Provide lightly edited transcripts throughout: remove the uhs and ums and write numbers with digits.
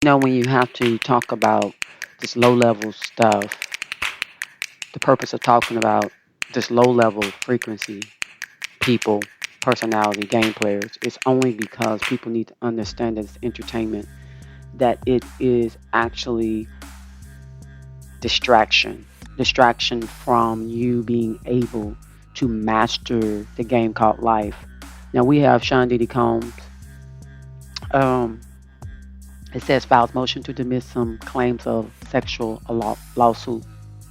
When you have to talk about this low level stuff, the purpose of talking about this low level frequency people, personality, game players, is only because people need to understand that it's entertainment, that it is actually distraction. Distraction from you being able to master the game called life. Now we have Sean Diddy Combs. Um, it says files motion to dismiss some claims of sexual lawsuit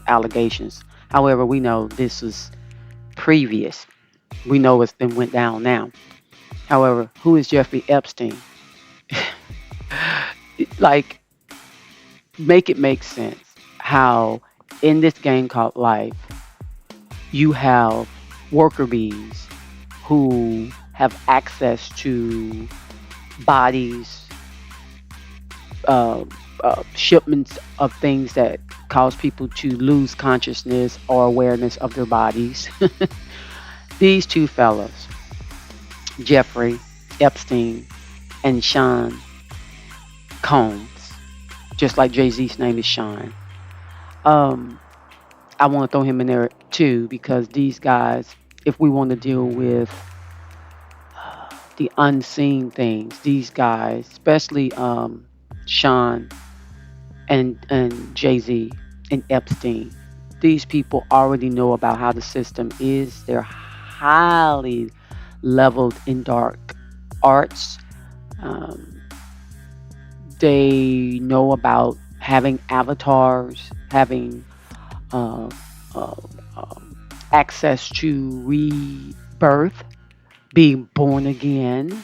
allegations. However, we know this is previous. We know it's been went down now. However, who is Jeffrey Epstein? Like, make it make sense how in this game called life, you have worker bees who have access to bodies, uh, shipments of things that cause people to lose consciousness or awareness of their bodies. These two fellas, Jeffrey Epstein and Sean Combs, just like Jay Z's name is Sean. Um, I want to throw him in there too because these guys, if we want to deal with the unseen things, these guys, especially Sean and Jay Z and Epstein, these people already know about how the system is. They're highly leveled in dark arts. Um, they know about having avatars, having uh, uh, access to rebirth, being born again,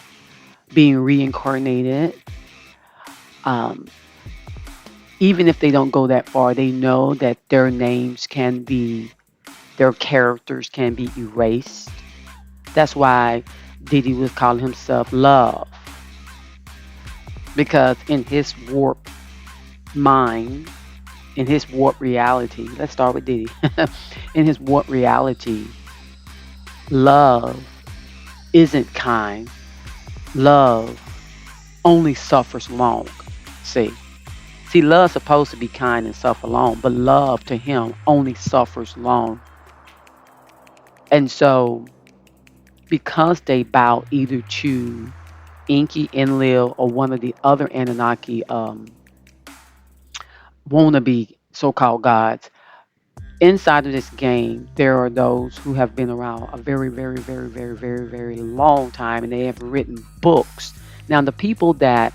being reincarnated. Um, Even if they don't go that far, they know that their names can be, their characters can be erased. That's why Diddy was calling himself Love, because in his warped mind, in his warped reality, let's start with Diddy. In his warped reality, love isn't kind. Love only suffers long. See, see, love's supposed to be kind and suffer long, but love to him only suffers long. And so, because they bow either to Inky, Enlil, or one of the other Anunnaki wannabe so-called gods, inside of this game, there are those who have been around a very, very, very, very, very, very long time, and they have written books. Now, the people that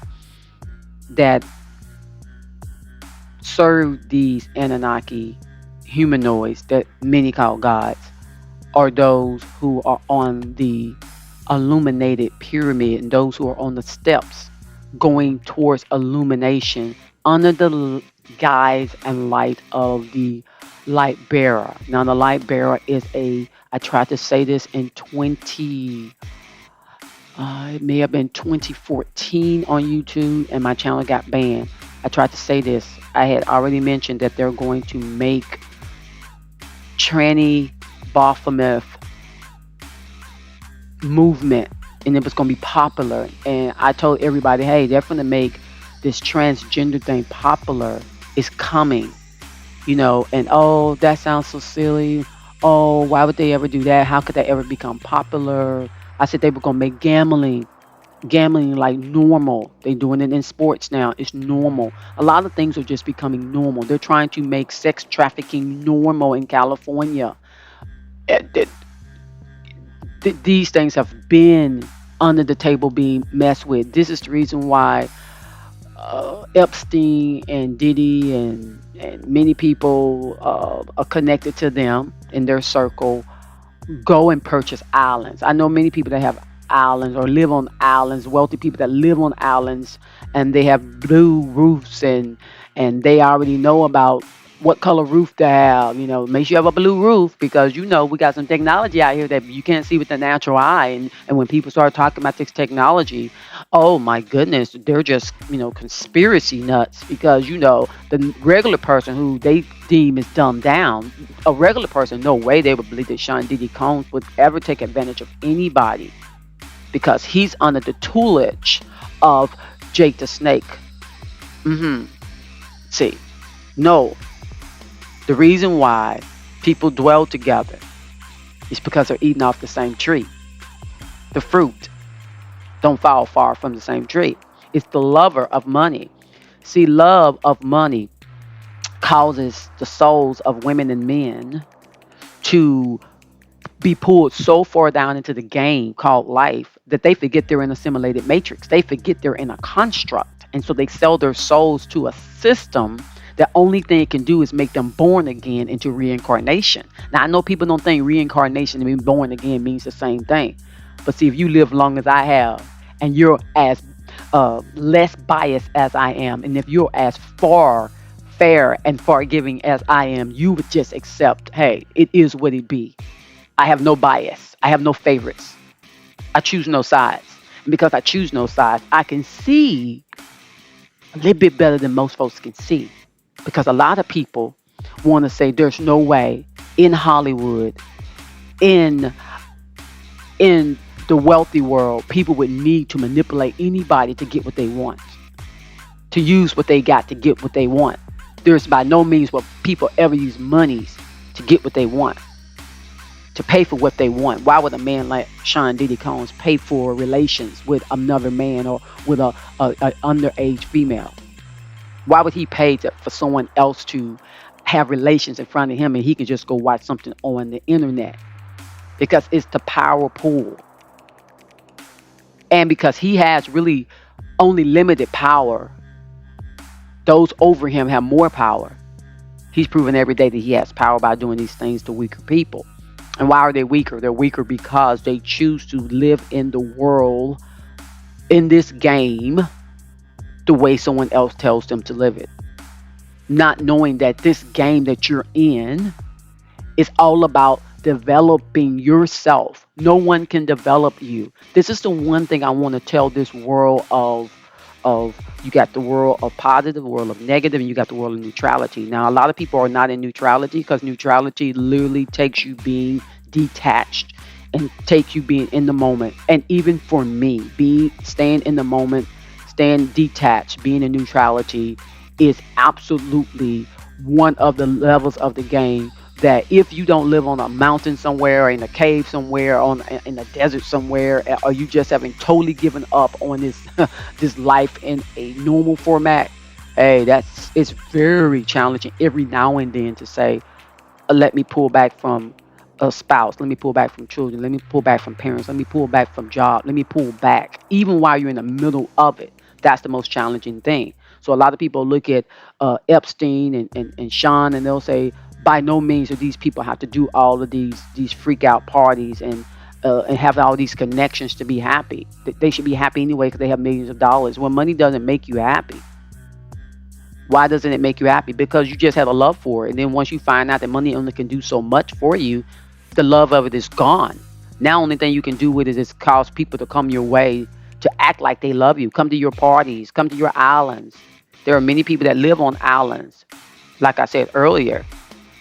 serve these Anunnaki humanoids that many call gods are those who are on the illuminated pyramid and those who are on the steps going towards illumination under the guise and light of the light bearer. Now, the light bearer is I tried to say this in 20, it may have been 2014 on YouTube, and my channel got banned. I tried to say this. I had already mentioned that they're going to make tranny Baphomet movement, and it was going to be popular. And I told everybody, hey, they're going to make this transgender thing popular. It's coming, and oh, that sounds so silly. Oh, why would they ever do that? How could that ever become popular? I said they were going to make gambling like normal. They're doing it in sports now. It's normal. A lot of things are just becoming normal. They're trying to make sex trafficking normal in California. These things have been under the table being messed with. This is the reason why Epstein and Diddy and many people are connected to them in their circle go and purchase islands. I know many people that have islands or live on islands, wealthy people that live on islands, and they have blue roofs, and they already know about what color roof to have. Make sure you have a blue roof because we got some technology out here that you can't see with the natural eye. And when people start talking about this technology, oh my goodness, they're just conspiracy nuts because the regular person who they deem is dumbed down, a regular person, no way they would believe that Sean Diddy Combs would ever take advantage of anybody because he's under the tutelage of Jake the Snake. Mm-hmm. See, no, the reason why people dwell together is because they're eating off the same tree. The fruit don't fall far from the same tree. It's the lover of money. See, love of money causes the souls of women and men to be pulled so far down into the game called life that they forget they're in a simulated matrix. They forget they're in a construct. And so they sell their souls to a system. The only thing it can do is make them born again into reincarnation. Now, I know people don't think reincarnation and being born again means the same thing. But see, if you live long as I have and you're as less biased as I am, and if you're as far fair and forgiving as I am, you would just accept, hey, it is what it be. I have no bias. I have no favorites. I choose no sides. And because I choose no sides, I can see a little bit better than most folks can see. Because a lot of people want to say there's no way in Hollywood, in in the wealthy world, people would need to manipulate anybody to get what they want, to use what they got to get what they want. There's by no means what people ever use monies to get what they want, to pay for what they want. Why would a man like Sean Diddy Combs pay for relations with another man or with a underage female? Why would he pay for someone else to have relations in front of him and he can just go watch something on the internet? Because it's the power pool. And because he has really only limited power, those over him have more power. He's proven every day that he has power by doing these things to weaker people. And why are they weaker? They're weaker because they choose to live in the world, in this game, the way someone else tells them to live it. Not knowing that this game that you're in is all about developing yourself. No one can develop you. This is the one thing I want to tell this world of you got the world of positive, the world of negative, and you got the world of neutrality. Now, a lot of people are not in neutrality because neutrality literally takes you being detached and takes you being in the moment. And even for me, being staying in the moment, staying detached, being in neutrality is absolutely one of the levels of the game that if you don't live on a mountain somewhere or in a cave somewhere on in a desert somewhere, or you just haven't totally given up on this this life in a normal format, hey, that's it's very challenging every now and then to say, let me pull back from a spouse, let me pull back from children, let me pull back from parents, let me pull back from job, let me pull back even while you're in the middle of it. That's the most challenging thing. So a lot of people look at Epstein and Sean, and they'll say by no means do these people have to do all of these freak out parties and have all these connections to be happy. They should be happy anyway because they have millions of dollars. Well, money doesn't make you happy. Why doesn't it make you happy? Because you just have a love for it. And then once you find out that money only can do so much for you, the love of it is gone. Now, only thing you can do with it is cause people to come your way to act like they love you. Come to your parties, come to your islands. There are many people that live on islands, like I said earlier,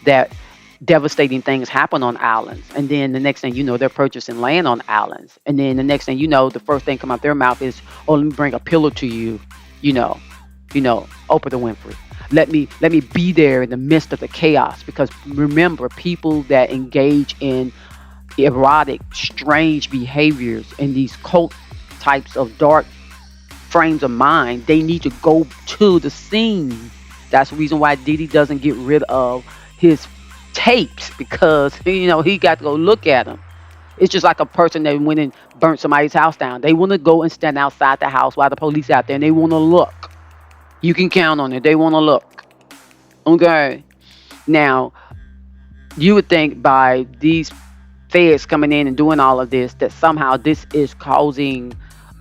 that devastating things happen on islands. And then the next thing you know, they're purchasing land on islands. And then the next thing you know, the first thing come out their mouth is, oh, let me bring a pillow to you, you know, Oprah Winfrey. Let me be there in the midst of the chaos. Because remember, people that engage in erotic, strange behaviors and these cult types of dark frames of mind, they need to go to the scene. That's the reason why Diddy doesn't get rid of his tapes, because he got to go look at them. It's just like a person that went and burnt somebody's house down. They want to go and stand outside the house while the police out there, and they want to look. You can count on it. They want to look. Okay. Now, you would think by these feds coming in and doing all of this that somehow this is causing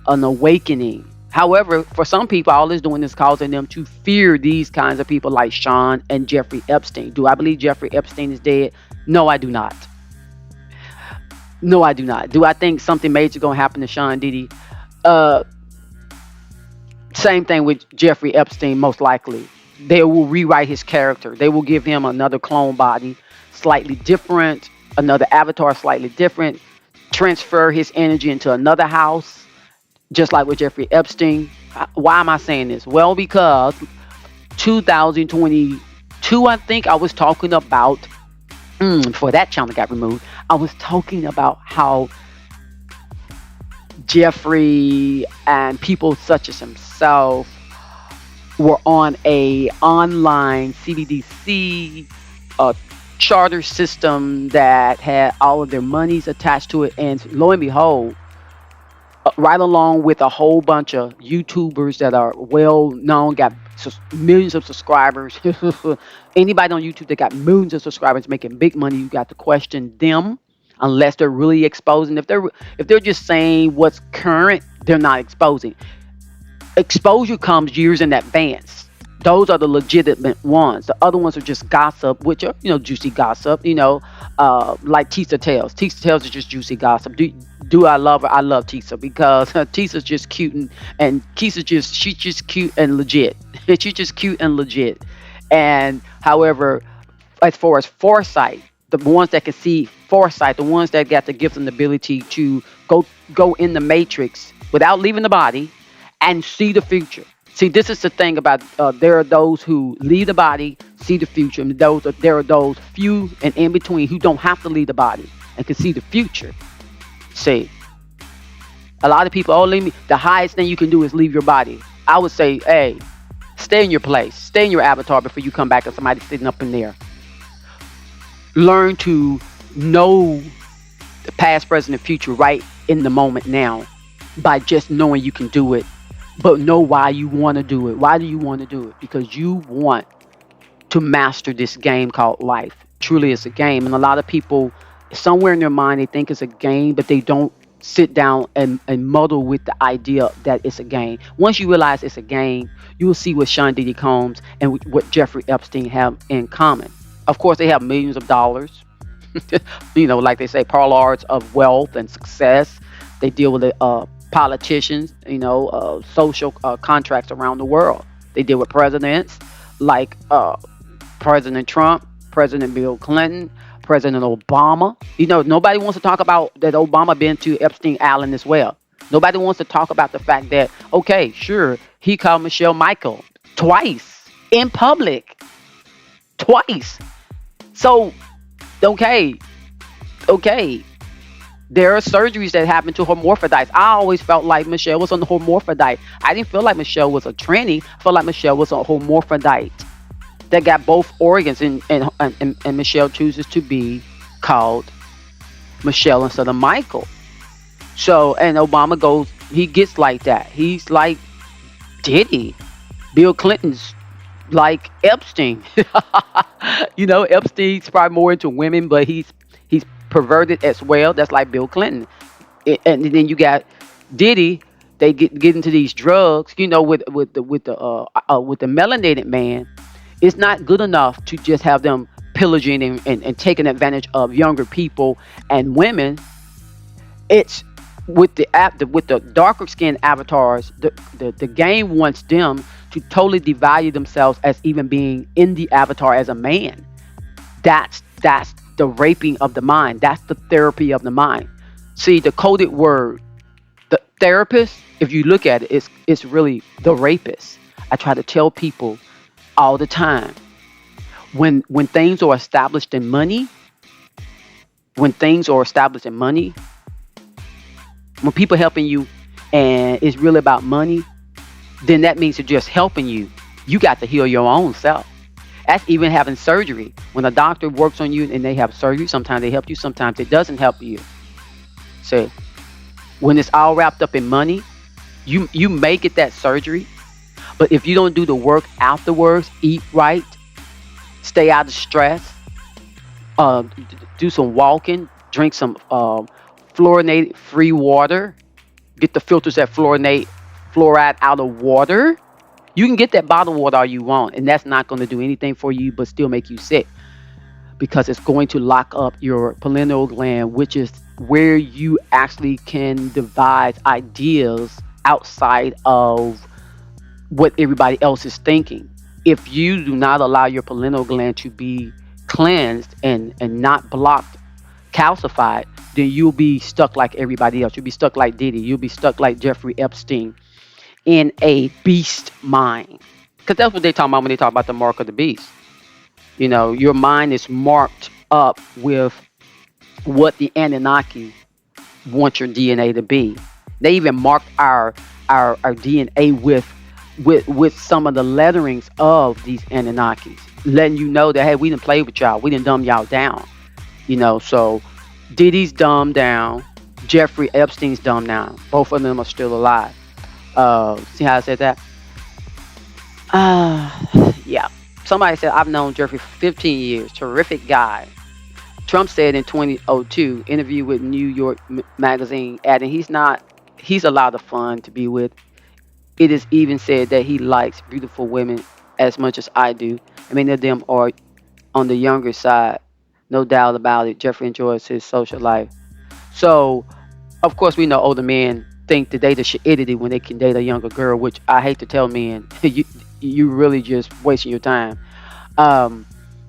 an awakening. However, for some people, all it's doing is causing them to fear these kinds of people like Sean and Jeffrey Epstein. Do I believe Jeffrey Epstein is dead? No, I do not. No, I do not. Do I think something major is going to happen to Sean Diddy? Uh, Same thing with Jeffrey Epstein, most likely. They will rewrite his character. They will give him another clone body, slightly different, another avatar, slightly different, transfer his energy into another house, just like with Jeffrey Epstein. Why am I saying this? Well, because 2022, I think I was talking about, before that channel got removed, I was talking about how Jeffrey and people such as himself were on a online CBDC uh, charter system that had all of their monies attached to it, and lo and behold, right along with a whole bunch of YouTubers that are well known, got millions of subscribers. Anybody on YouTube that got millions of subscribers making big money, you got to question them unless they're really exposing. If they're just saying what's current, they're not exposing. Exposure comes years in advance. Those are the legitimate ones. The other ones are just gossip, which are, juicy gossip, like Tisa Tales. Tisa Tales is just juicy gossip. Do I love her? I love Tisa because Tisa's just cute, and she's just cute and legit. She's just cute and legit. And however, as far as foresight, the ones that can see foresight, the ones that got the gift and the ability to go in the matrix without leaving the body and see the future. See, this is the thing about there are those who leave the body, see the future, and there are those few and in between who don't have to leave the body and can see the future. See, a lot of people, oh, leave me. The highest thing you can do is leave your body. I would say, hey, stay in your place, stay in your avatar before you come back and somebody sitting up in there. Learn to know the past, present, and future right in the moment now by just knowing you can do it, but know why you want to do it. Why do you want to do it? Because you want to master this game called life. Truly, it's a game. And a lot of people, somewhere in their mind, they think it's a game, but they don't sit down and muddle with the idea that it's a game. Once you realize it's a game, you will see what Sean Diddy Combs and what Jeffrey Epstein have in common. Of course, they have millions of dollars. Like they say, parlors of wealth and success. They deal with politicians, social contracts around the world. They deal with presidents like President Trump, President Bill Clinton, President Obama. Nobody wants to talk about that Obama been to Epstein Island as well. Nobody wants to talk about the fact that, okay, sure, he called Michelle Michael twice in public. Twice. So, okay. There are surgeries that happen to hermaphrodites. I always felt like Michelle was a hermaphrodite. I didn't feel like Michelle was a tranny. I felt like Michelle was a hermaphrodite that got both organs, and Michelle chooses to be called Michelle instead of Michael. So, and Obama he gets like that. He's like Diddy. Bill Clinton's like Epstein. Epstein's probably more into women, but he's perverted as well. That's like Bill Clinton. And then you got Diddy. They get into these drugs. With the melanated man, it's not good enough to just have them pillaging and taking advantage of younger people and women. It's with the darker skinned avatars. The game wants them to totally devalue themselves as even being in the avatar as a man. That's the raping of the mind. That's the therapy of the mind. See, the coded word, the therapist, if you look at it, it's really the rapist. I try to tell people all the time, when things are established in money, when people helping you and it's really about money, then that means they're just helping you. You got to heal your own self. That's even having surgery. When a doctor works on you and they have surgery, sometimes they help you, sometimes it doesn't help you. So when it's all wrapped up in money, you may get that surgery, but if you don't do the work afterwards, eat right, stay out of stress, do some walking, drink some fluorinated free water, get the filters that fluoride out of water. You can get that bottled water all you want, and that's not going to do anything for you but still make you sick, because it's going to lock up your pineal gland, which is where you actually can devise ideas outside of what everybody else is thinking. If you do not allow your pineal gland to be cleansed and not blocked calcified, then you'll be stuck like everybody else. You'll be stuck like Diddy. You'll be stuck like Jeffrey Epstein in a beast mind. Because that's what they talk about when they talk about the mark of the beast. Your mind is marked up with what the Anunnaki want your DNA to be. They even marked our DNA with some of the letterings of these Anunnakis, letting you know that hey, we didn't play with y'all, we didn't dumb y'all down. So Diddy's dumbed down, Jeffrey Epstein's dumbed down. Both of them are still alive. See how I said that? Yeah. Somebody said I've known Jeffrey for 15 years. Terrific guy. Trump said in 2002, interview with New York Magazine, adding he's a lot of fun to be with. It is even said that he likes beautiful women as much as I do. And many of them are on the younger side. No doubt about it. Jeffrey enjoys his social life. So, of course, we know older men think that they the shitty when they can date a younger girl, which I hate to tell men, you really just wasting your time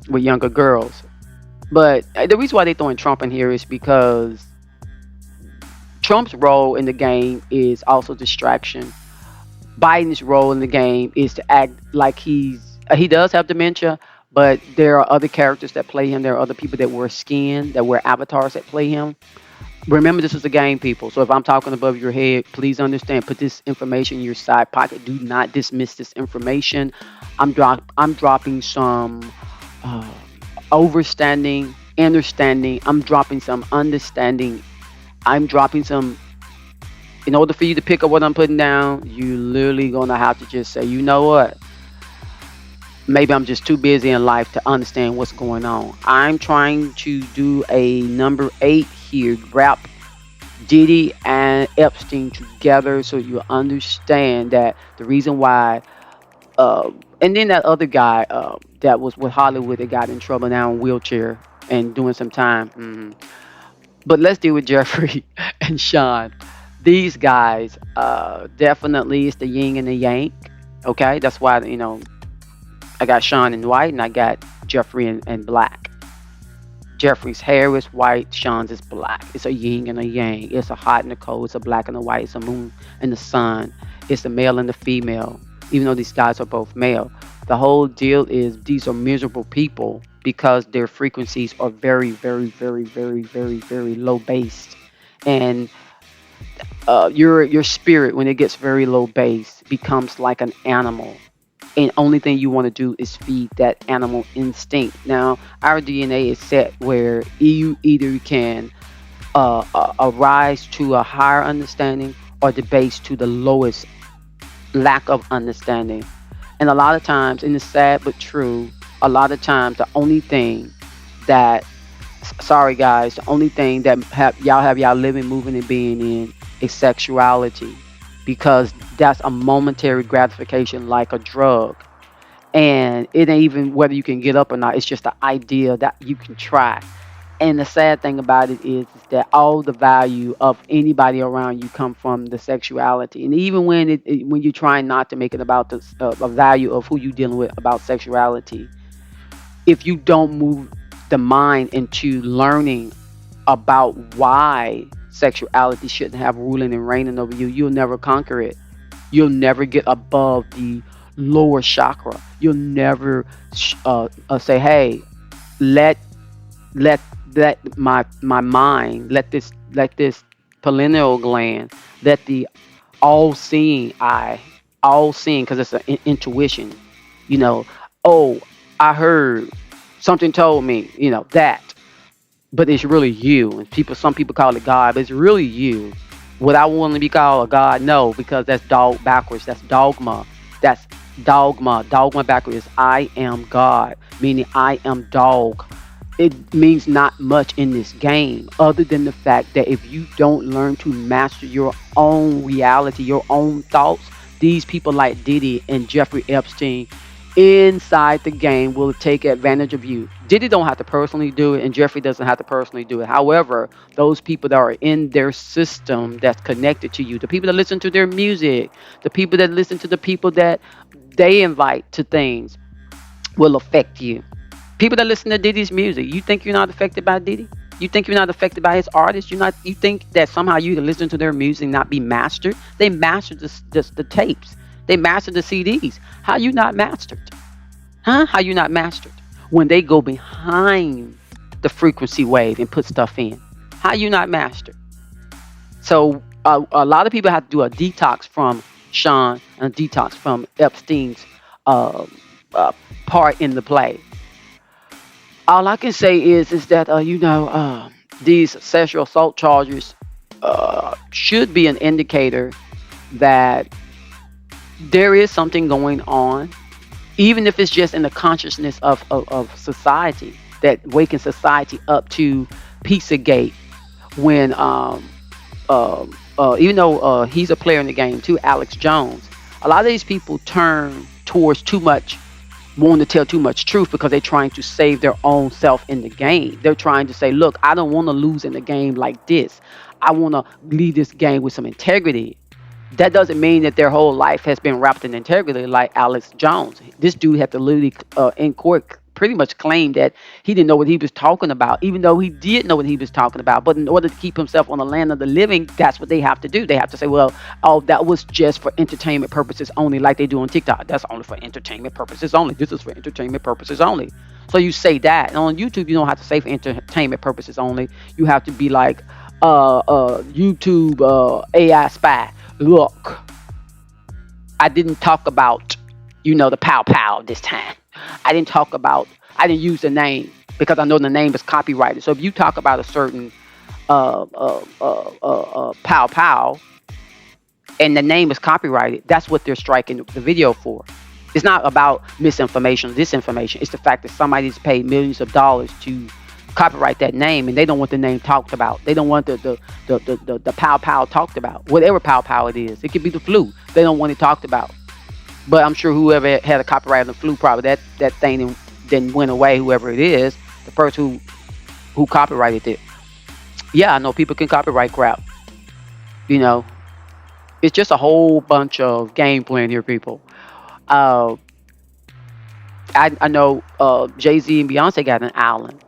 with younger girls. But the reason why they throwing Trump in here is because Trump's role in the game is also distraction. Biden's role in the game is to act like he does have dementia, but there are other characters that play him. There are other people that wear skin, that wear avatars that play him. Remember, this is a game, people. So if I'm talking above your head, please understand. Put this information in your side pocket. Do not dismiss this information. I'm dropping some uh, overstanding, understanding. I'm dropping some understanding. I'm dropping some. In order for you to pick up what I'm putting down, you literally gonna have to just say, you know what? Maybe I'm just too busy in life to understand what's going on. I'm trying to do a number 8 here, wrap Diddy and Epstein together so you understand that the reason why. And then that other guy that was with Hollywood that got in trouble now in a wheelchair and doing some time. But let's deal with Jeffrey and Sean. These guys definitely it's the yin and the yang. Okay, that's why I got Sean in white and I got Jeffrey in black. Jeffrey's hair is white, Sean's is black. It's a yin and a yang. It's a hot and a cold. It's a black and a white. It's a moon and the sun. It's the male and the female. Even though these guys are both male, the whole deal is these are miserable people because their frequencies are very, very, very, very, very, very low based, and your spirit when it gets very low base becomes like an animal, and only thing you want to do is feed that animal instinct. Now our DNA is set where you either can arise to a higher understanding or debase to the lowest lack of understanding. And a lot of times, and it's sad but true, a lot of times the only thing that sorry guys, the only thing that have y'all living, moving, and being in is sexuality, because that's a momentary gratification like a drug. And it ain't even whether you can get up or not, it's just the idea that you can try. And the sad thing about it is that all the value of anybody around you come from the sexuality. And even when you're trying not to make it about the value of who you're dealing with about sexuality, if you don't move the mind into learning about why sexuality shouldn't have ruling and reigning over you, you'll never conquer it. You'll never get above the lower chakra. You'll never say, "Hey, let let my mind, let this pineal gland, let the all-seeing eye, all seeing, because it's an intuition. You know, oh, I heard something told me, that, but it's really you. And some people call it God, but it's really you. Would I want to be called a God? No, because that's dog backwards. That's dogma. That's dogma. Dogma backwards is I am God, meaning I am dog. It means not much in this game other than the fact that if you don't learn to master your own reality, your own thoughts, these people like Diddy and Jeffrey Epstein inside the game will take advantage of you. Diddy don't have to personally do it and Jeffrey doesn't have to personally do it. However, those people that are in their system that's connected to you, the people that listen to their music, the people that listen to the people that they invite to things will affect you. People that listen to Diddy's music, you think you're not affected by Diddy? You think you're not affected by his artists? You're not. You think that somehow you can listen to their music and not be mastered? They mastered the tapes. They mastered the CDs. How you not mastered? Huh? How you not mastered? When they go behind the frequency wave and put stuff in. How you not mastered? So a lot of people have to do a detox from Sean and a detox from Epstein's uh, uh, part in the play. All I can say is that these sexual assault charges should be an indicator that there is something going on, even if it's just in the consciousness of society that wakens society up to Pizzagate when even though he's a player in the game too, Alex Jones. A lot of these people turn towards too much, wanting to tell too much truth because they're trying to save their own self in the game. They're trying to say, look, I don't want to lose in the game like this. I want to lead this game with some integrity. That doesn't mean that their whole life has been wrapped in integrity like Alex Jones. This dude had to literally in court pretty much claim that he didn't know what he was talking about, even though he did know what he was talking about. But in order to keep himself on the land of the living, that's what they have to do. They have to say, well, oh, that was just for entertainment purposes only, like they do on TikTok. That's only for entertainment purposes only. This is for entertainment purposes only. So you say that. And on YouTube, you don't have to say for entertainment purposes only. You have to be like, YouTube AI spy. Look, I didn't talk about, the pow pow this time. I didn't use the name because I know the name is copyrighted. So if you talk about a certain pow pow and the name is copyrighted, that's what they're striking the video for. It's not about misinformation, disinformation. It's the fact that somebody's paid millions of dollars to copyright that name, and they don't want the name talked about. They don't want the pow pow talked about. Whatever pow pow it is, it could be the flu. They don't want it talked about. But I'm sure whoever had a copyright on the flu, probably that thing then went away. Whoever it is, the person who copyrighted it. Yeah, I know people can copyright crap. You know, it's just a whole bunch of game playing here, people. Uh, I know Jay Z and Beyonce got an island.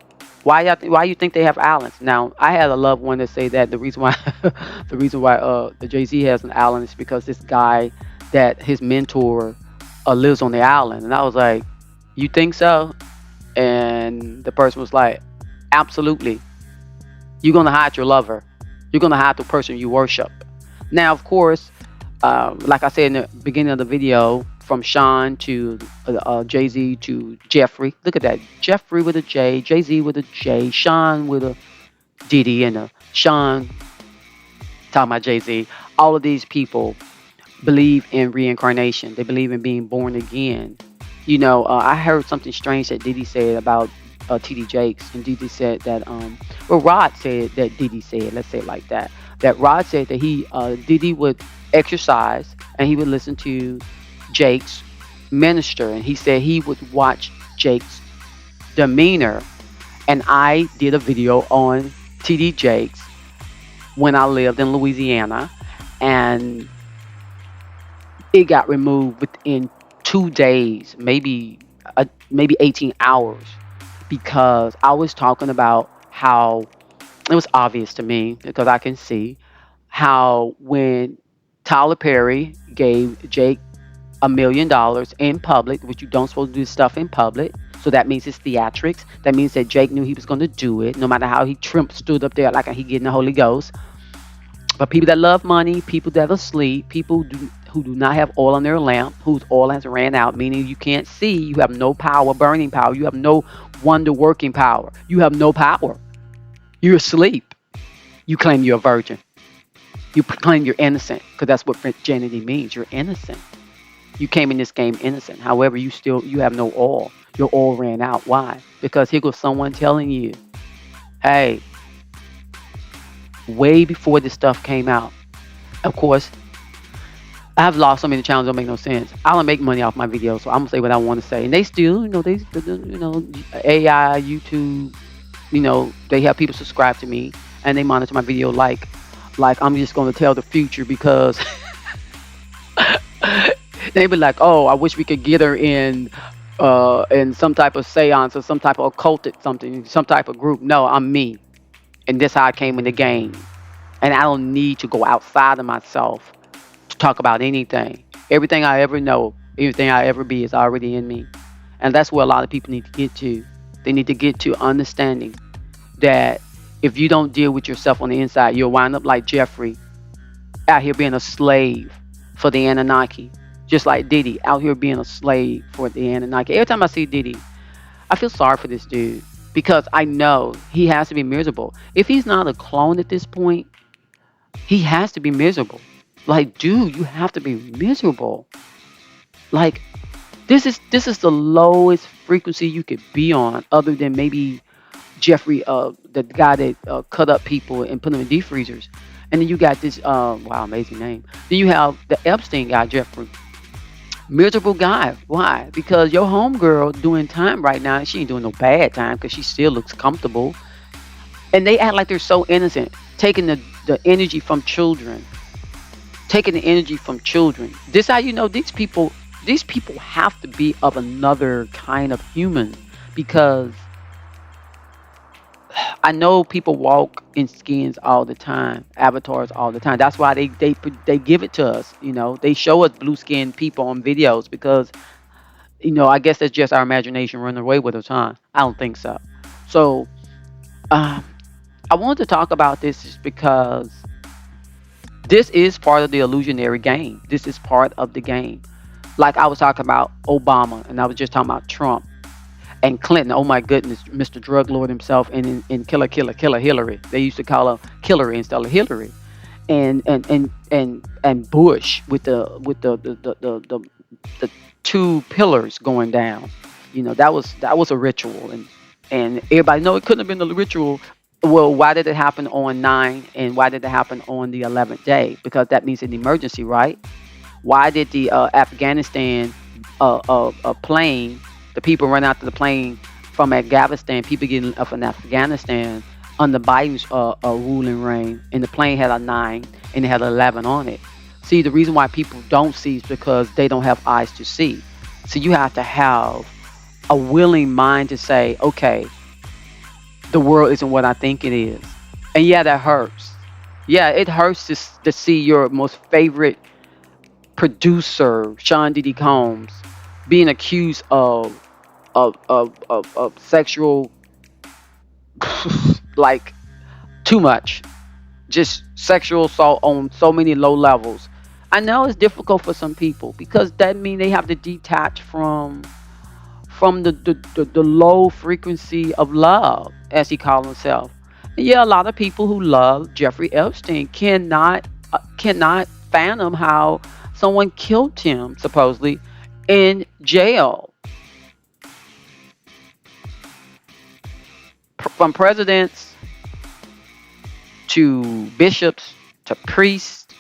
Why you think they have islands? Now, I had a loved one that say that the reason why the reason why the Jay Z has an island is because this guy that his mentor lives on the island, and I was like, you think so? And the person was like, absolutely. You're gonna hide your lover. You're gonna hide the person you worship. Now, of course, like I said in the beginning of the video, from Sean to Jay Z to Jeffrey. Look at that, Jeffrey with a J, Jay Z with a J, Sean with a Diddy, and a Sean talking about Jay Z. All of these people believe in reincarnation. They believe in being born again. I heard something strange that Diddy said about TD Jakes, and Diddy said that Rod said that Diddy said, let's say it like that. That Rod said that Diddy would exercise and he would listen to Jake's minister, and he said he would watch Jake's demeanor. And I did a video on TD Jakes when I lived in Louisiana, and it got removed within 2 days, maybe 18 hours, because I was talking about how it was obvious to me, because I can see how when Tyler Perry gave Jake $1 million in public, which you don't supposed to do stuff in public. So that means it's theatrics. That means that Jake knew he was going to do it, no matter how he stood up there like he getting the Holy Ghost. But people that love money, people that are asleep, who do not have oil on their lamp, whose oil has ran out, meaning you can't see, you have no power, burning power, you have no wonder working power, you have no power. You're asleep. You claim you're a virgin. You claim you're innocent, because that's what virginity means. You're innocent. You came in this game innocent. However, you have no oil. Your oil ran out. Why? Because here goes someone telling you, hey, way before this stuff came out. Of course, I have lost so many channels, don't make no sense. I don't make money off my videos, so I'm gonna say what I want to say. And they still, AI, YouTube, they have people subscribe to me and they monitor my video like I'm just gonna tell the future, because they be like, oh, I wish we could get her in some type of seance or some type of occulted something, some type of group. No, I'm me. And this how I came in the game. And I don't need to go outside of myself to talk about anything. Everything I ever know, everything I ever be is already in me. And that's where a lot of people need to get to. They need to get to understanding that if you don't deal with yourself on the inside, you'll wind up like Jeffrey, out here being a slave for the Anunnaki. Just like Diddy, out here being a slave for the Anunnaki. Every time I see Diddy, I feel sorry for this dude because I know he has to be miserable. If he's not a clone at this point, he has to be miserable. Like, dude, you have to be miserable. Like, this is the lowest frequency you could be on, other than maybe Jeffrey, the guy that cut up people and put them in deep freezers. And then you got this, wow, amazing name. Then you have the Epstein guy, Jeffrey. Miserable guy. Why? Because your homegirl doing time right now, she ain't doing no bad time because she still looks comfortable. And they act like they're so innocent, taking the energy from children. Taking the energy from children. This how you know these people have to be of another kind of human, because I know people walk in skins all the time, avatars all the time. That's why they give it to us. They show us blue skinned people on videos because I guess that's just our imagination running away with us, huh? I don't think so. So um, I wanted to talk about this just because this is part of the illusionary game. This is part of the game. Like I was talking about Obama, and I was just talking about Trump and Clinton. Oh my goodness, Mr. Drug Lord himself, and killer Hillary. They used to call her Hillary instead of Hillary. And Bush with the two pillars going down. That was a ritual, and everybody know it couldn't have been a ritual. Well, why did it happen on 9, and why did it happen on the 11th day? Because that means an emergency, right? Why did the Afghanistan plane, the people run out to the plane from Afghanistan, people getting up in Afghanistan under Biden's ruling reign, and the plane had a 9 and it had 11 on it? See, the reason why people don't see is because they don't have eyes to see. So you have to have a willing mind to say, okay, the world isn't what I think it is. And yeah, that hurts. Yeah, it hurts to see your most favorite producer, Sean Diddy Combs, being accused of sexual, like, too much, just sexual assault on so many low levels. I know it's difficult for some people because that means they have to detach from the low frequency of love, as he called himself. And yeah, a lot of people who love Jeffrey Epstein cannot fathom how someone killed him supposedly in jail. From presidents to bishops to priests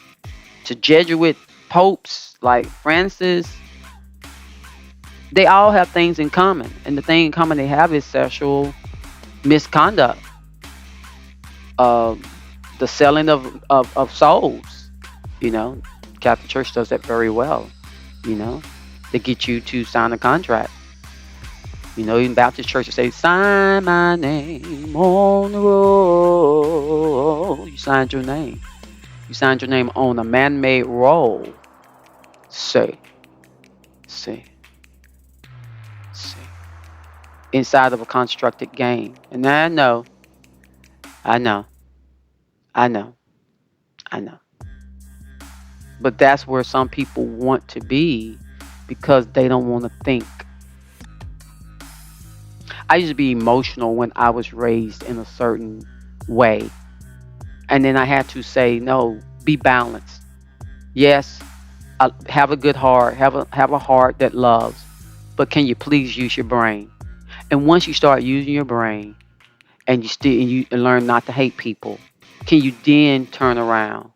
to Jesuit popes like Francis, they all have things in common. And the thing in common they have is sexual misconduct, uh, the selling of souls. You know, Catholic Church does that very well. You know, they get you to sign a contract. Even Baptist churches say, sign my name on the roll. You signed your name. You signed your name on a man-made roll. Say, say, say. Inside of a constructed game. And I know, I know, I know, I know. But that's where some people want to be because they don't want to think. I used to be emotional when I was raised in a certain way. And then I had to say, no, be balanced. Yes, have a good heart, have a heart that loves, but can you please use your brain? And once you start using your brain and you learn not to hate people, can you then turn around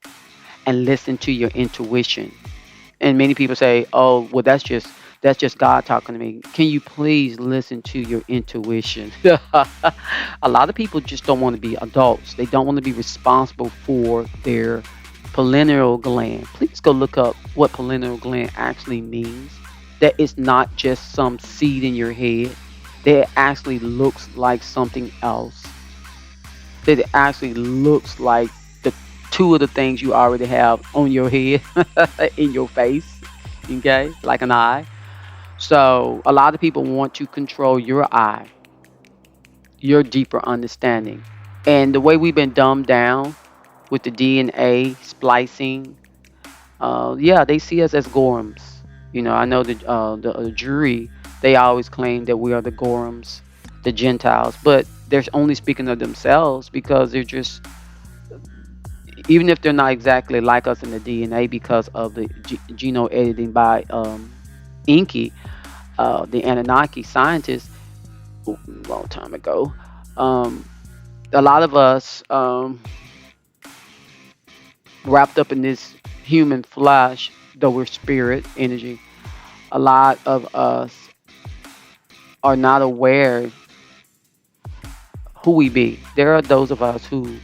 and listen to your intuition? And many people say, "Oh, well, that's just God talking to me." Can you please listen to your intuition? A lot of people just don't want to be adults. They don't want to be responsible for their pineal gland. Please go look up what pineal gland actually means. That it's not just some seed in your head. That it actually looks like something else. that it actually looks like the two of the things you already have on your head, in your face, okay, like an eye. So a lot of people want to control your eye, your deeper understanding. And the way we've been dumbed down with the DNA splicing, yeah, they see us as Gorams. I know the jury, they always claim that we are the Gorams, the Gentiles, but they're only speaking of themselves because they're just, even if they're not exactly like us in the DNA because of the genome editing by Inky, the Anunnaki scientists, a long time ago. Um, a lot of us, wrapped up in this human flesh, though we're spirit energy, a lot of us are not aware who we be. There are those of us who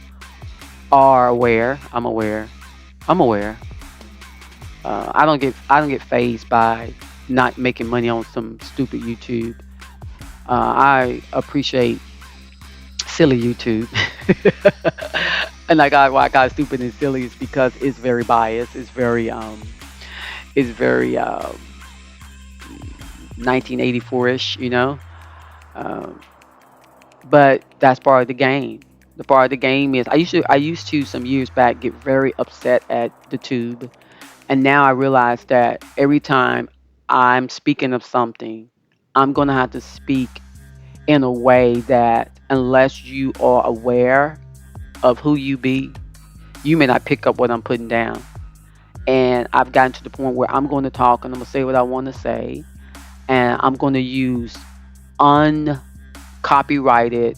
are aware. I'm aware. I'm aware. I don't get phased by not making money on some stupid YouTube. I appreciate silly YouTube. And why I got stupid and silly is because it's very biased. It's very 1984ish, Um, but that's part of the game. The part of the game is I used to some years back get very upset at the tube, and now I realize that every time I'm speaking of something, I'm gonna have to speak in a way that unless you are aware of who you be, you may not pick up what I'm putting down. And I've gotten to the point where I'm going to talk and I'm going to say what I want to say, and I'm going to use uncopyrighted,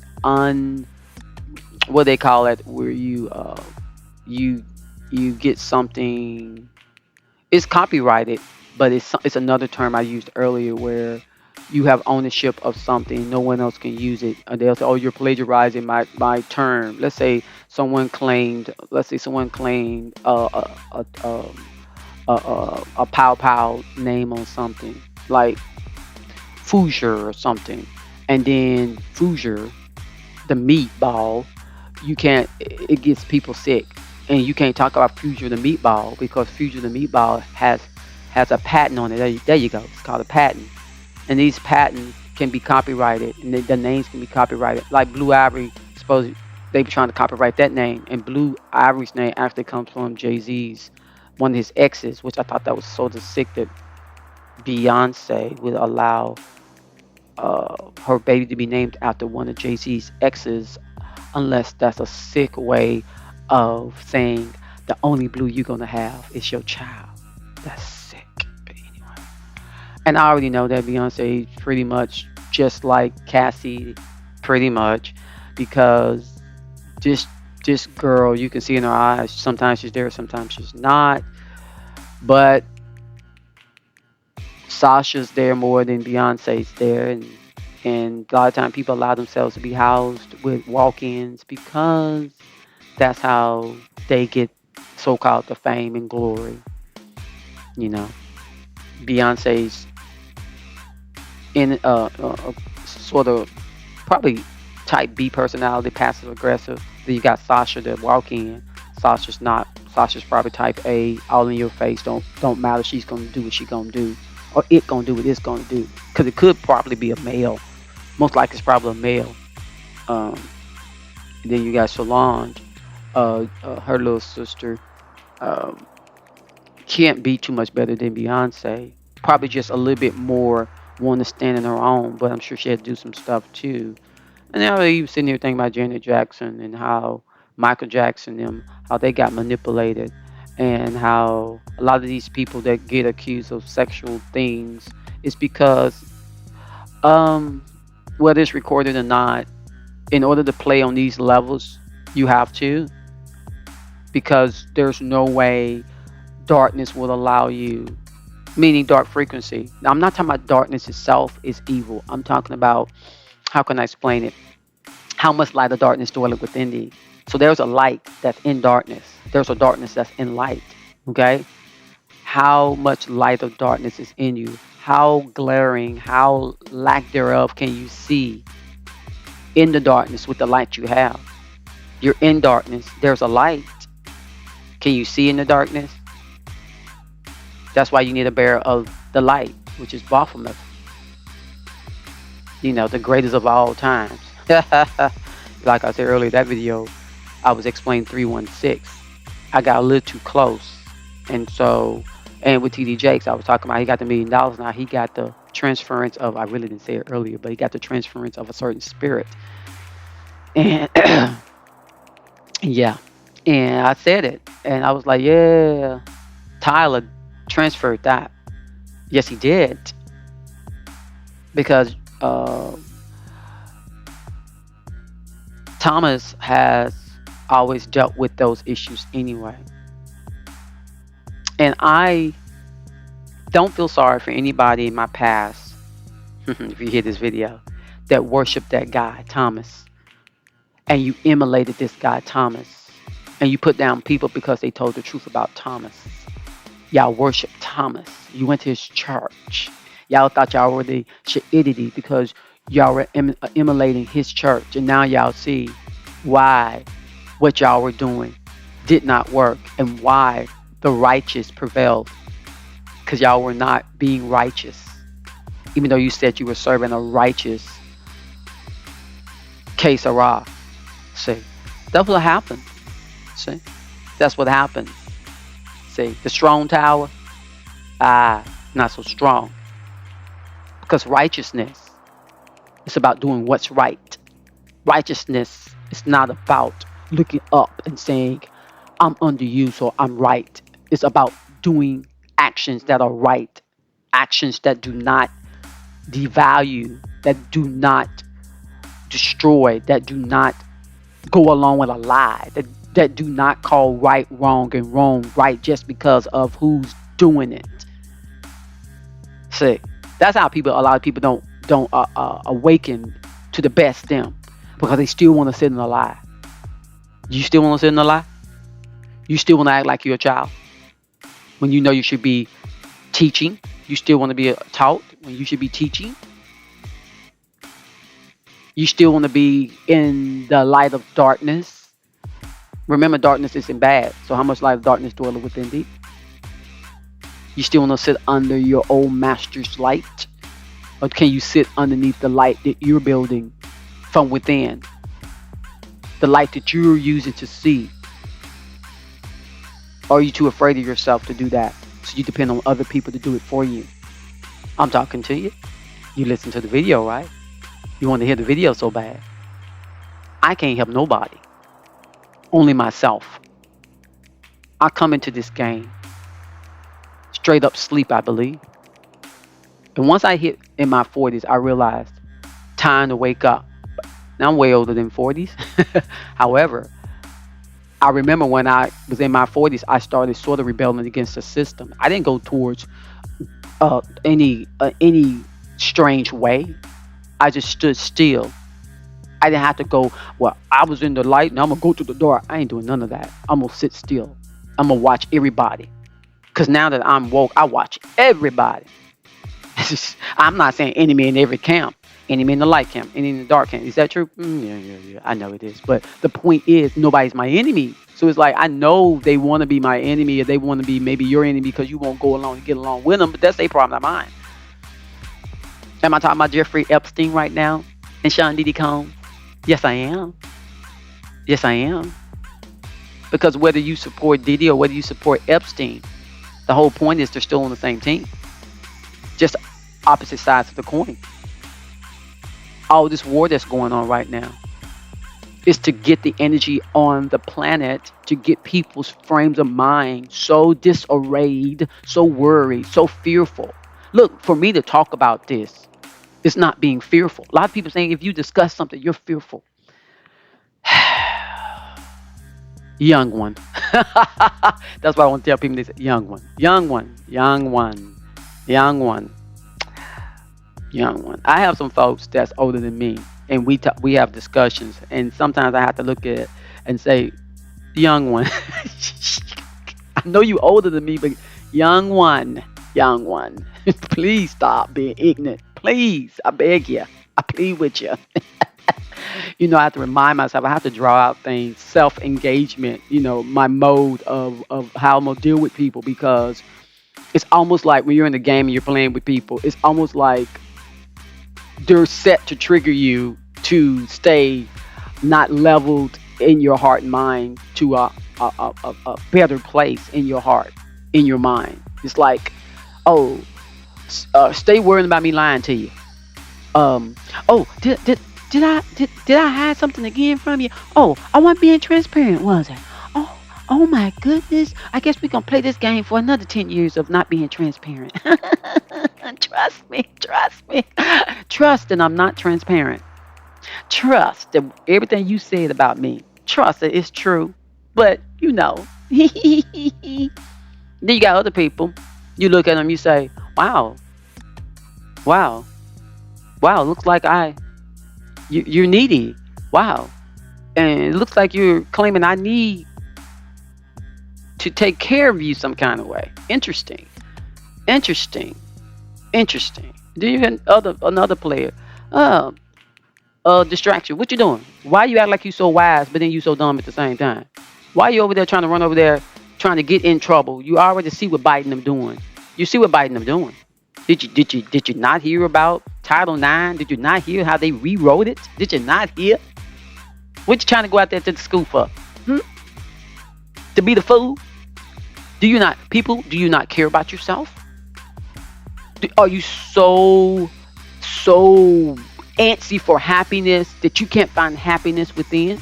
what they call it, where you you get something. It's copyrighted, but it's another term I used earlier where you have ownership of something, no one else can use it. And they'll say, "Oh, you're plagiarizing my term." Let's say someone claimed a pow pow name on something like Foosier or something, and then Foosier, the meatball, you can't. It gets people sick, and you can't talk about Future the meatball because Future the meatball has a patent on it. There you go. It's called a patent, and these patents can be copyrighted, and the names can be copyrighted. Like Blue Ivory, suppose they be trying to copyright that name, and Blue Ivory's name actually comes from Jay Z's one of his exes, which I thought that was so sick that Beyonce would allow her baby to be named after one of Jay Z's exes, unless that's a sick way of saying the only blue you're gonna have is your child. That's sick. But anyway, and I already know that Beyonce is pretty much just like Cassie, pretty much, because this this girl, you can see in her eyes. Sometimes she's there, sometimes she's not. But Sasha's there more than Beyonce's there, and a lot of times people allow themselves to be housed with walk-ins because that's how they get so-called the fame and glory. You know, Beyonce's in sort of probably type B personality, passive aggressive. Then you got Sasha that walk in. Sasha's not. Sasha's probably type A, all in your face. Don't matter. She's gonna do what she gonna do, or it gonna do what it's gonna do. Because it could probably be a male. Most likely it's probably a male. Um, and then you got Solange, her little sister. Um, can't be too much better than Beyonce. Probably just a little bit more want to stand in her own, but I'm sure she had to do some stuff too. And now you sitting here thinking about Janet Jackson and how Michael Jackson them, how they got manipulated, and how a lot of these people that get accused of sexual things is because, um, whether it's recorded or not, in order to play on these levels, you have to, because there's no way darkness will allow you, meaning dark frequency. Now, I'm not talking about darkness itself is evil. I'm talking about, how can I explain it? How much light of darkness dwelleth within thee. So there's a light that's in darkness. There's a darkness that's in light. Okay? How much light of darkness is in you? How glaring, how lack thereof can you see in the darkness with the light you have? You're in darkness. There's a light. Can you see in the darkness? That's why you need a bearer of the light, which is Baphomet, the greatest of all times. Like I said earlier, that video, I was explaining 316. I got a little too close. And so, and with TD Jakes, I was talking about he got the $1 million. Now he got the transference of, I really didn't say it earlier, but he got the transference of a certain spirit. And yeah, and I said it. And I was like, yeah, Tyler transferred that. Yes, he did. Because Thomas has always dealt with those issues anyway. And I don't feel sorry for anybody in my past, if you hear this video, that worshiped that guy, Thomas. And you emulated this guy, Thomas. And you put down people because they told the truth about Thomas. Y'all worship Thomas. You went to his church. Y'all thought y'all were the shiitity because y'all were emulating his church. And now y'all see why what y'all were doing did not work and why the righteous prevailed. Because y'all were not being righteous. Even though you said you were serving a righteous que sera. See, that's what happened. See, that's what happened. See, the strong tower, not so strong. Because righteousness is about doing what's right. Righteousness is not about looking up and saying, I'm under you, so I'm right. It's about doing actions that are right. Actions that do not devalue, that do not destroy, that do not go along with a lie, that do not call right wrong and wrong right just because of who's doing it. See, that's how a lot of people don't awaken to the best them, because they still want to sit in a lie. You still want to sit in a lie? You still want to act like you're a child when you know you should be teaching? You still want to be taught when you should be teaching? You still want to be in the light of darkness? Remember, darkness isn't bad. So how much light of darkness dwelleth within thee? You still want to sit under your old master's light? Or can you sit underneath the light that you're building from within? The light that you're using to see? Or are you too afraid of yourself to do that? So you depend on other people to do it for you? I'm talking to you. You listen to the video, right? You want to hear the video so bad. I can't help nobody. Only myself. I come into this game straight up sleep, I believe. And once I hit in my 40s, I realized time to wake up. Now I'm way older than 40s. However, I remember when I was in my 40s, I started sort of rebelling against the system. I didn't go towards any strange way. I just stood still. I didn't have to go, well, I was in the light, now I'm going to go to the door. I ain't doing none of that. I'm going to sit still. I'm going to watch everybody. Because now that I'm woke, I watch everybody. I'm not saying enemy in every camp. Enemy in the light camp, enemy in the dark camp. Is that true? Yeah. I know it is. But the point is, nobody's my enemy. So it's like, I know they want to be my enemy, or they want to be maybe your enemy because you won't go along and get along with them. But that's their problem, not mine. Am I talking about Jeffrey Epstein right now and Sean Diddy Combs? Yes, I am. Yes, I am. Because whether you support Diddy or whether you support Epstein, the whole point is they're still on the same team. Just opposite sides of the coin. All this war that's going on right now is to get the energy on the planet, to get people's frames of mind so disarrayed, so worried, so fearful. Look, for me to talk about this, it's not being fearful. A lot of people saying if you discuss something, you're fearful. Young one. That's why I want to tell people this. Young one. Young one. Young one. Young one. Young one. I have some folks that's older than me, and we have discussions, and sometimes I have to look at it and say, young one. I know you older than me, but young one. Young one. Please stop being ignorant. Please. I beg you. I plead with you. I have to remind myself. I have to draw out things, self engagement. My mode of how I'm gonna deal with people, because it's almost like when you're in the game and you're playing with people. It's almost like they're set to trigger you to stay not leveled in your heart and mind to a better place in your heart, in your mind. It's like, oh, stay worrying about me lying to you. Um, oh, did I hide something again from you? Oh, I wasn't being transparent, was I? Oh, oh my goodness. I guess we're gonna play this game for another 10 years of not being transparent. Trust me, trust me. Trust that I'm not transparent. Trust that everything you said about me, trust that it's true. But then you got other people. You look at them, you say, wow, wow, wow, looks like you're needy. Wow. And it looks like you're claiming I need to take care of you some kind of way. Interesting. Interesting. Interesting. Then you have another player. Uh, Distraction. What you doing? Why you act like you so wise, but then you so dumb at the same time? Why you over there trying to run over there, trying to get in trouble? You already see what Biden them doing. You see what Biden them doing. Did you not hear about Title IX? Did you not hear how they rewrote it? Did you not hear? What you trying to go out there to the school for? Hmm? To be the fool? Do you not, people? Do you not care about yourself? Are you so antsy for happiness that you can't find happiness within?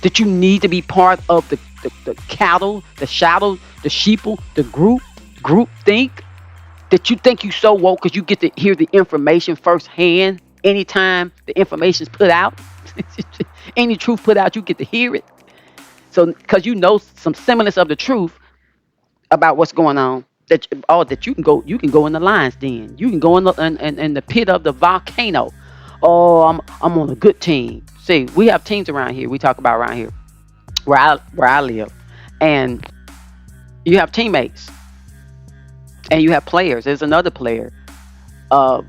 That you need to be part of the cattle, the shadow, the sheeple, the group think? That you think you so woke because you get to hear the information firsthand anytime the information's put out? Any truth put out, you get to hear it. So, because you know some semblance of the truth about what's going on, that you can go in the lion's den, you can go in the pit of the volcano. Oh, I'm on a good team. See, we have teams around here. We talk about around here where I live, and you have teammates and you have players. There's another player. Uh,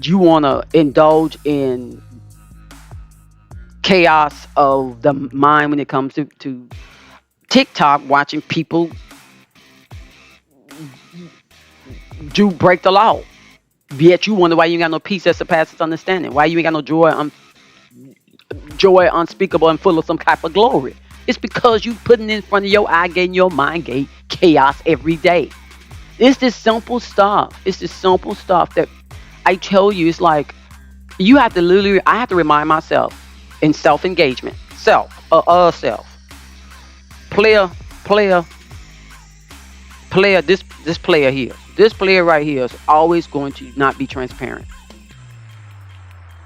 you want to indulge in chaos of the mind when it comes to TikTok, watching people do break the law. Yet you wonder why you ain't got no peace that surpasses understanding. Why you ain't got no joy unspeakable and full of some type of glory. It's because you putting in front of your eye gate and your mind gate chaos every day. It's this simple stuff. It's this simple stuff that I tell you. It's like you have to literally. I have to remind myself in self engagement, self, player, player, player. This player here, this player right here is always going to not be transparent,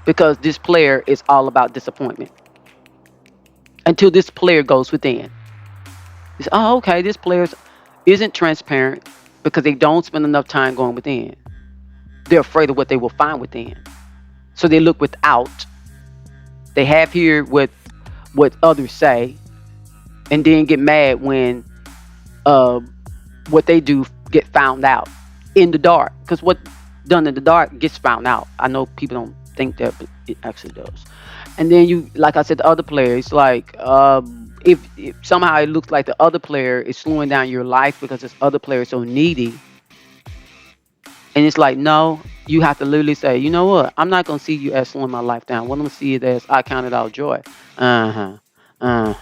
because this player is all about disappointment until this player goes within. It's, oh, okay, this player isn't transparent because they don't spend enough time going within. They're afraid of what they will find within. So they look without. They have hear what others say, and then get mad when uh, what they do get found out in the dark. Because what done in the dark gets found out. I know people don't think that, but it actually does. And then you, like I said, the other player, it's like if somehow it looks like the other player is slowing down your life because this other player is so needy, and it's like, no, you have to literally say, you know what? I'm not gonna see you as slowing my life down. What I'm gonna see it as, I count it all joy. Uh huh. And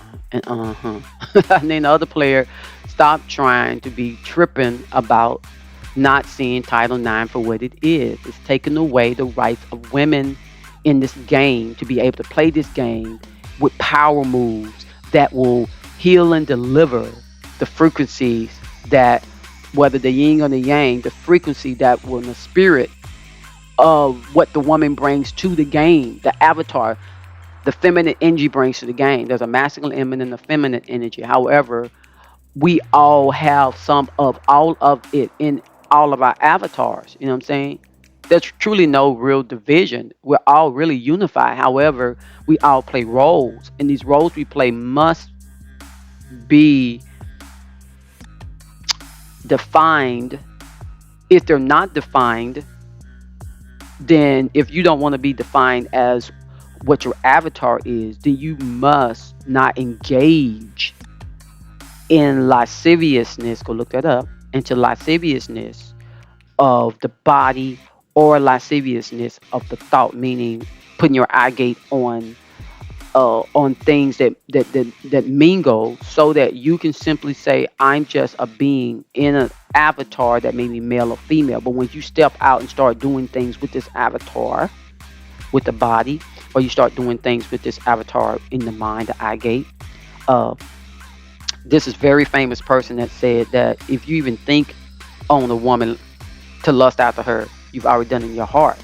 and then the other player stop trying to be tripping about not seeing Title IX for what it is. It's taking away the rights of women in this game to be able to play this game with power moves that will heal and deliver the frequencies that, whether the yin or the yang, the frequency that will, in the spirit of what the woman brings to the game, the avatar, the feminine energy brings to the game. There's a masculine element and a feminine energy. However, we all have some of all of it in all of our avatars. You know what I'm saying? There's truly no real division. We're all really unified. However, we all play roles, and these roles we play must be defined. If they're not defined, then if you don't want to be defined as what your avatar is, then you must not engage in lasciviousness. Go look that up. Into lasciviousness of the body or lasciviousness of the thought, meaning putting your eye gate on things that mingle, so that you can simply say, I'm just a being in an avatar that may be male or female. But when you step out and start doing things with this avatar, with the body, or you start doing things with this avatar in the mind, the eye gate, uh, this is very famous person that said that if you even think on a woman to lust after her, you've already done it in your heart.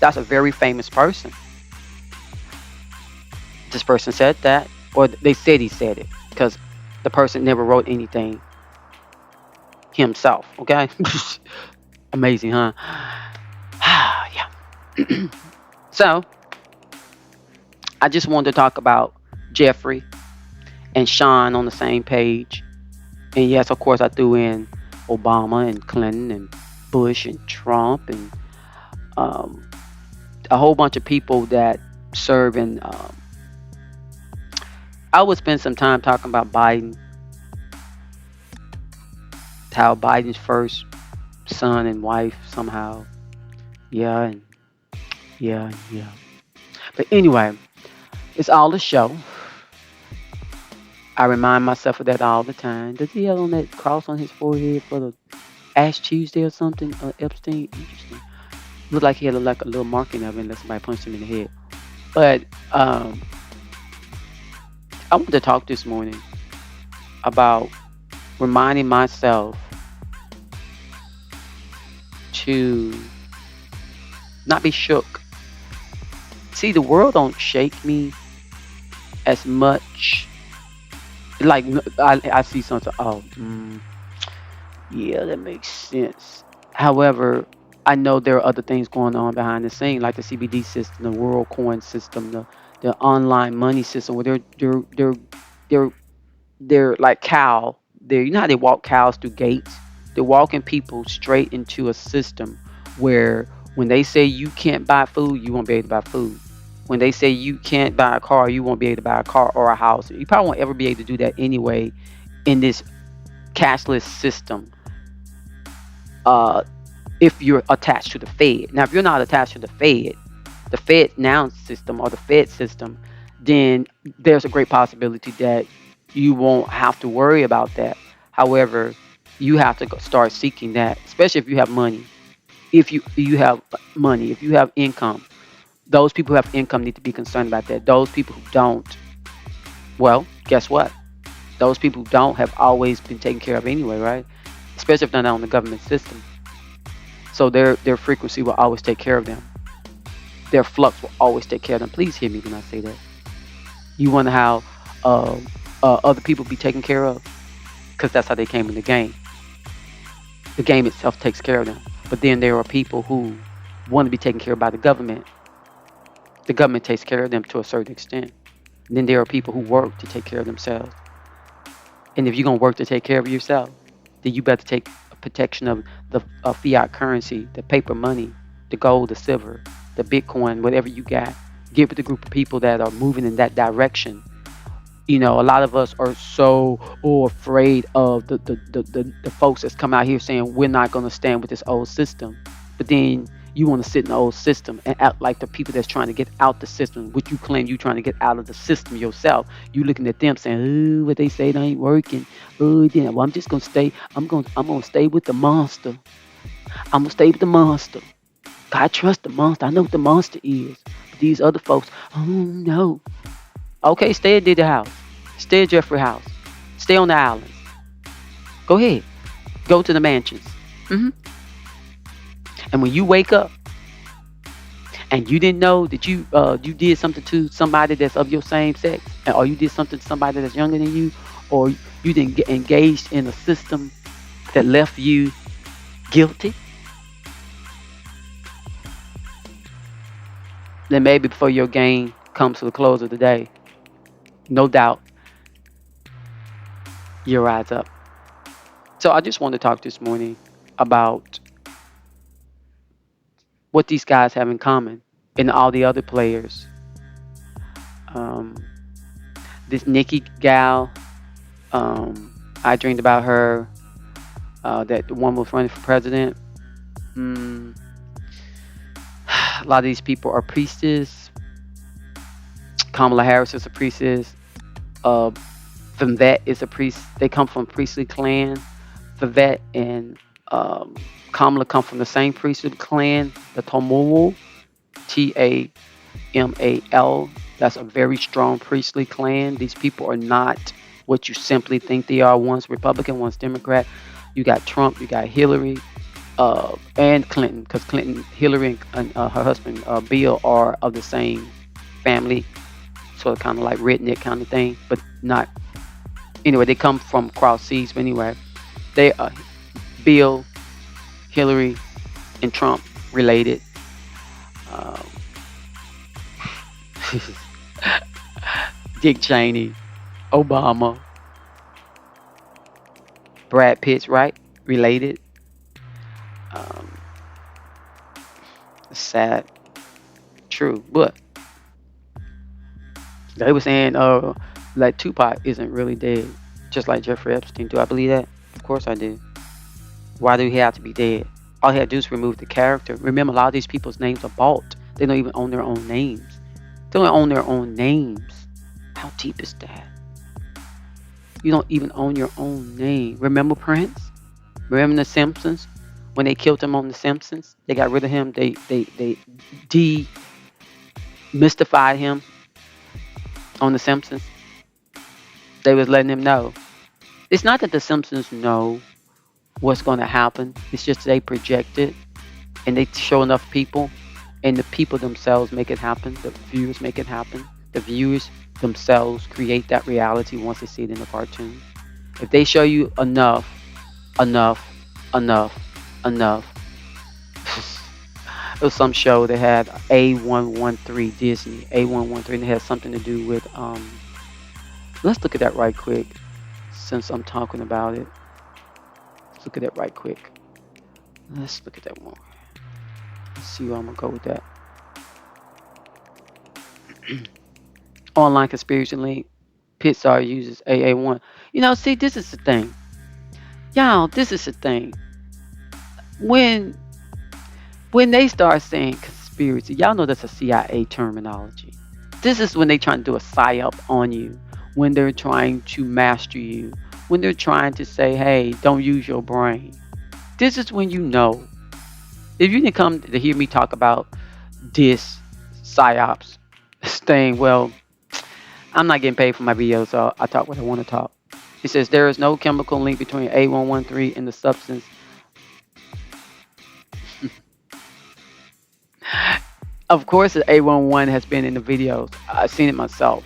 That's a very famous person. This person said that, or they said he said it, because the person never wrote anything himself. Okay, amazing, huh? Yeah. So I just wanted to talk about Jeffrey and Sean on the same page, and yes, of course, I threw in Obama and Clinton and Bush and Trump and um, a whole bunch of people that serve in. I would spend some time talking about Biden, how Biden's first son and wife somehow. Yeah, and yeah, and yeah. But anyway, it's all a show. I remind myself of that all the time. Does he have on that cross on his forehead for the Ash Tuesday or something? Epstein? Interesting. Looked like he had like a little marking of it unless somebody punched him in the head. But I want to talk this morning about reminding myself to not be shook. See, the world don't shake me as much. Like I see something. Oh, yeah, that makes sense. However, I know there are other things going on behind the scene, like the CBD system, the world coin system, the online money system, where they're they're like cow. They're, you know how they walk cows through gates. They're walking people straight into a system where when they say you can't buy food, you won't be able to buy food. When they say you can't buy a car, you won't be able to buy a car or a house. You probably won't ever be able to do that anyway in this cashless system. Uh, if you're attached to the Fed. Now, if you're not attached to the Fed now system or the Fed system, then there's a great possibility that you won't have to worry about that. However, you have to start seeking that, especially if you have money. If you have money, if you have income, those people who have income need to be concerned about that. Those people who don't, well, guess what? Those people who don't have always been taken care of anyway, right? Especially if they're not on the government system. So their frequency will always take care of them. Their flux will always take care of them. Please hear me when I say that. You wonder how uh, other people be taken care of? Because that's how they came in the game. The game itself takes care of them. But then there are people who want to be taken care of by the government. The government takes care of them to a certain extent. And then there are people who work to take care of themselves. And if you're going to work to take care of yourself, then you better take protection of the fiat currency, the paper money, the gold, the silver, the Bitcoin, whatever you got. Give it to a group of people that are moving in that direction. You know, a lot of us are so afraid of the folks that's come out here saying we're not going to stand with this old system. But then you want to sit in the old system and act like the people that's trying to get out the system, which you claim you trying to get out of the system yourself. You looking at them saying, "Ooh, what they say they ain't working. Oh, yeah, well, I'm just gonna stay. I'm gonna stay with the monster. I'm gonna stay with the monster. I trust the monster. I know what the monster is. But these other folks, oh no. Okay, stay at Diddy house. Stay at Jeffrey house. Stay on the islands. Go ahead. Go to the mansions. hmm And when you wake up and you didn't know that you did something to somebody that's of your same sex, or you did something to somebody that's younger than you, or you didn't get engaged in a system that left you guilty, then maybe before your game comes to the close of the day, no doubt you rise up. So I just want to talk this morning about what these guys have in common and all the other players. Um, this Nikki gal, I dreamed about her. That the one was running for president. Mm, a lot of these people are priestess. Kamala Harris is a priestess. Uh, Vivette is a priest. They come from priestly clan. Vivette and um, Kamala come from the same priestly clan, the Tomomo, Tamal. That's a very strong priestly clan. These people are not what you simply think they are. One's Republican, one's Democrat. You got Trump, you got Hillary, and Clinton, because Hillary, and her husband Bill are of the same family, sort of kind of like redneck kind of thing, but not. Anyway, they come from cross seas. But anyway, they Bill, Hillary, and Trump related. Um, Dick Cheney, Obama, Brad Pitt's right related. Um, Sad, true, but they were saying, like Tupac isn't really dead, just like Jeffrey Epstein. Do I believe that? Of course I do. Why do he have to be dead? All he had to do is remove the character. Remember, a lot of these people's names are bought. They don't even own their own names. They don't own their own names. How deep is that? You don't even own your own name. Remember Prince? Remember The Simpsons? When they killed him on The Simpsons, they got rid of him. They demystified him on The Simpsons. They was letting him know. It's not that The Simpsons know what's going to happen. It's just they project it and they show enough people, and the people themselves make it happen. The viewers make it happen. The viewers themselves create that reality once they see it in the cartoon. If they show you enough, enough, enough, enough. It was some show that had A113 Disney, A113, and it has something to do with let's look at that right quick since I'm talking about it. Let's look at that right quick. Let's look at that one. Let's see where I'm gonna go with that. Online conspiracy link. Pixar uses AA1. See, this is the thing. Y'all, this is the thing. When when they start saying conspiracy, y'all know that's a CIA terminology. This is when they trying to do a psyop on you, when they're trying to master you, when they're trying to say, hey, don't use your brain. This is when you know. If you didn't come to hear me talk about this psyops thing, well, I'm not getting paid for my videos, so I talk what I want to talk. It says there is no chemical link between A113 and the substance. Of course, the A11 has been in the videos. I've seen it myself.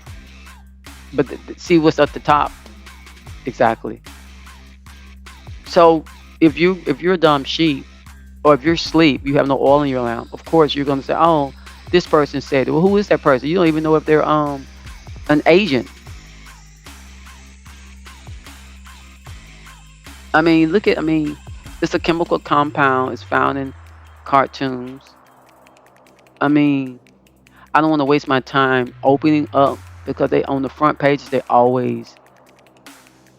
But see what's at the top exactly. So if you're a dumb sheep, or if you're asleep, you have no oil in your lamp. Of course, you're gonna say, "Oh, this person said it." Well, who is that person? You don't even know if they're an agent. I mean, look at. I mean, it's a chemical compound. It's found in cartoons. I mean, I don't want to waste my time opening up because they on the front pages they always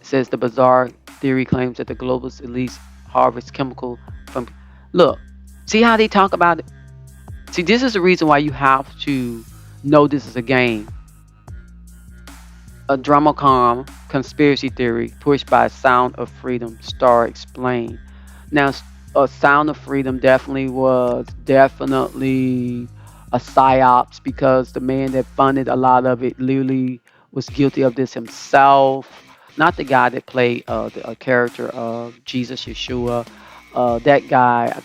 says the bizarre theory claims that the global elites harvest chemical from. Look, see how they talk about it. See, this is the reason why you have to know this is a game. A Dramacom conspiracy theory pushed by Sound of Freedom star explained. Now, a Sound of Freedom definitely a psyops because the man that funded a lot of it literally was guilty of this himself. Not the guy that played a character of Jesus Yeshua. That guy,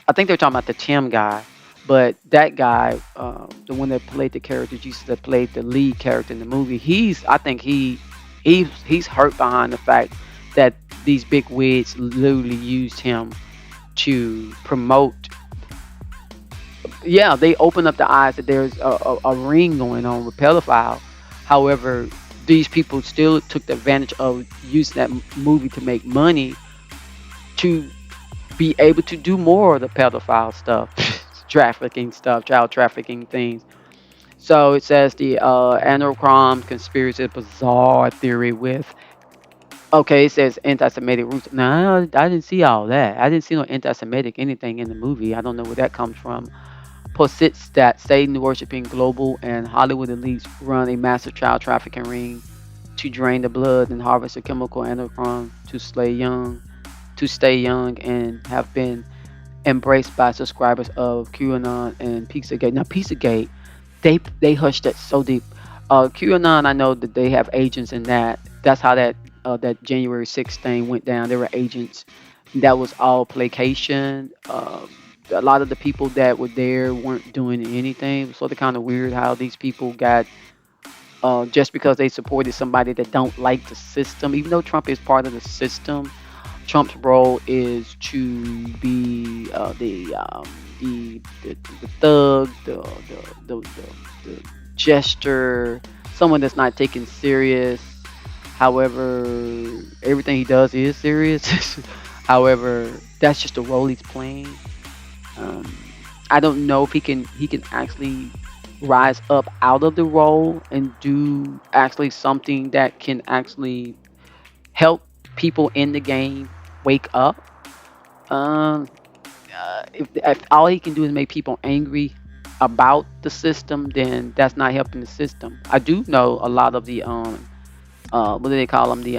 I think they're talking about the Tim guy, but that guy, the one that played the character Jesus, that played the lead character in the movie, I think he's hurt behind the fact that these big wigs literally used him to promote. Yeah, they open up the eyes that there's a ring going on with pedophile. However, these people still took the advantage of using that movie to make money to be able to do more of the pedophile stuff, trafficking stuff, child trafficking things. So it says the Anochrome conspiracy, bizarre theory with. Okay, it says anti-Semitic roots. No, I didn't see all that. I didn't see no anti-Semitic anything in the movie. I don't know where that comes from. Posits that Satan worshiping global and Hollywood elites run a massive child trafficking ring to drain the blood and harvest a chemical anochrome to stay young, and have been embraced by subscribers of QAnon and Pizzagate. Now, Pizzagate, they hushed that so deep. QAnon, I know that they have agents in that. That's how that January 6th thing went down. There were agents. That was all placation. A lot of the people that were there weren't doing anything. It was sort of kind of weird how these people got just because they supported somebody that don't like the system. Even though Trump is part of the system, Trump's role is to be the thug, the jester, someone that's not taken serious. However, everything he does is serious. However, that's just the role he's playing. Um, I don't know if he can actually rise up out of the role and do actually something that can actually help people in the game wake up. Um, if all he can do is make people angry about the system, then that's not helping the system. I do know a lot of the what do they call them? The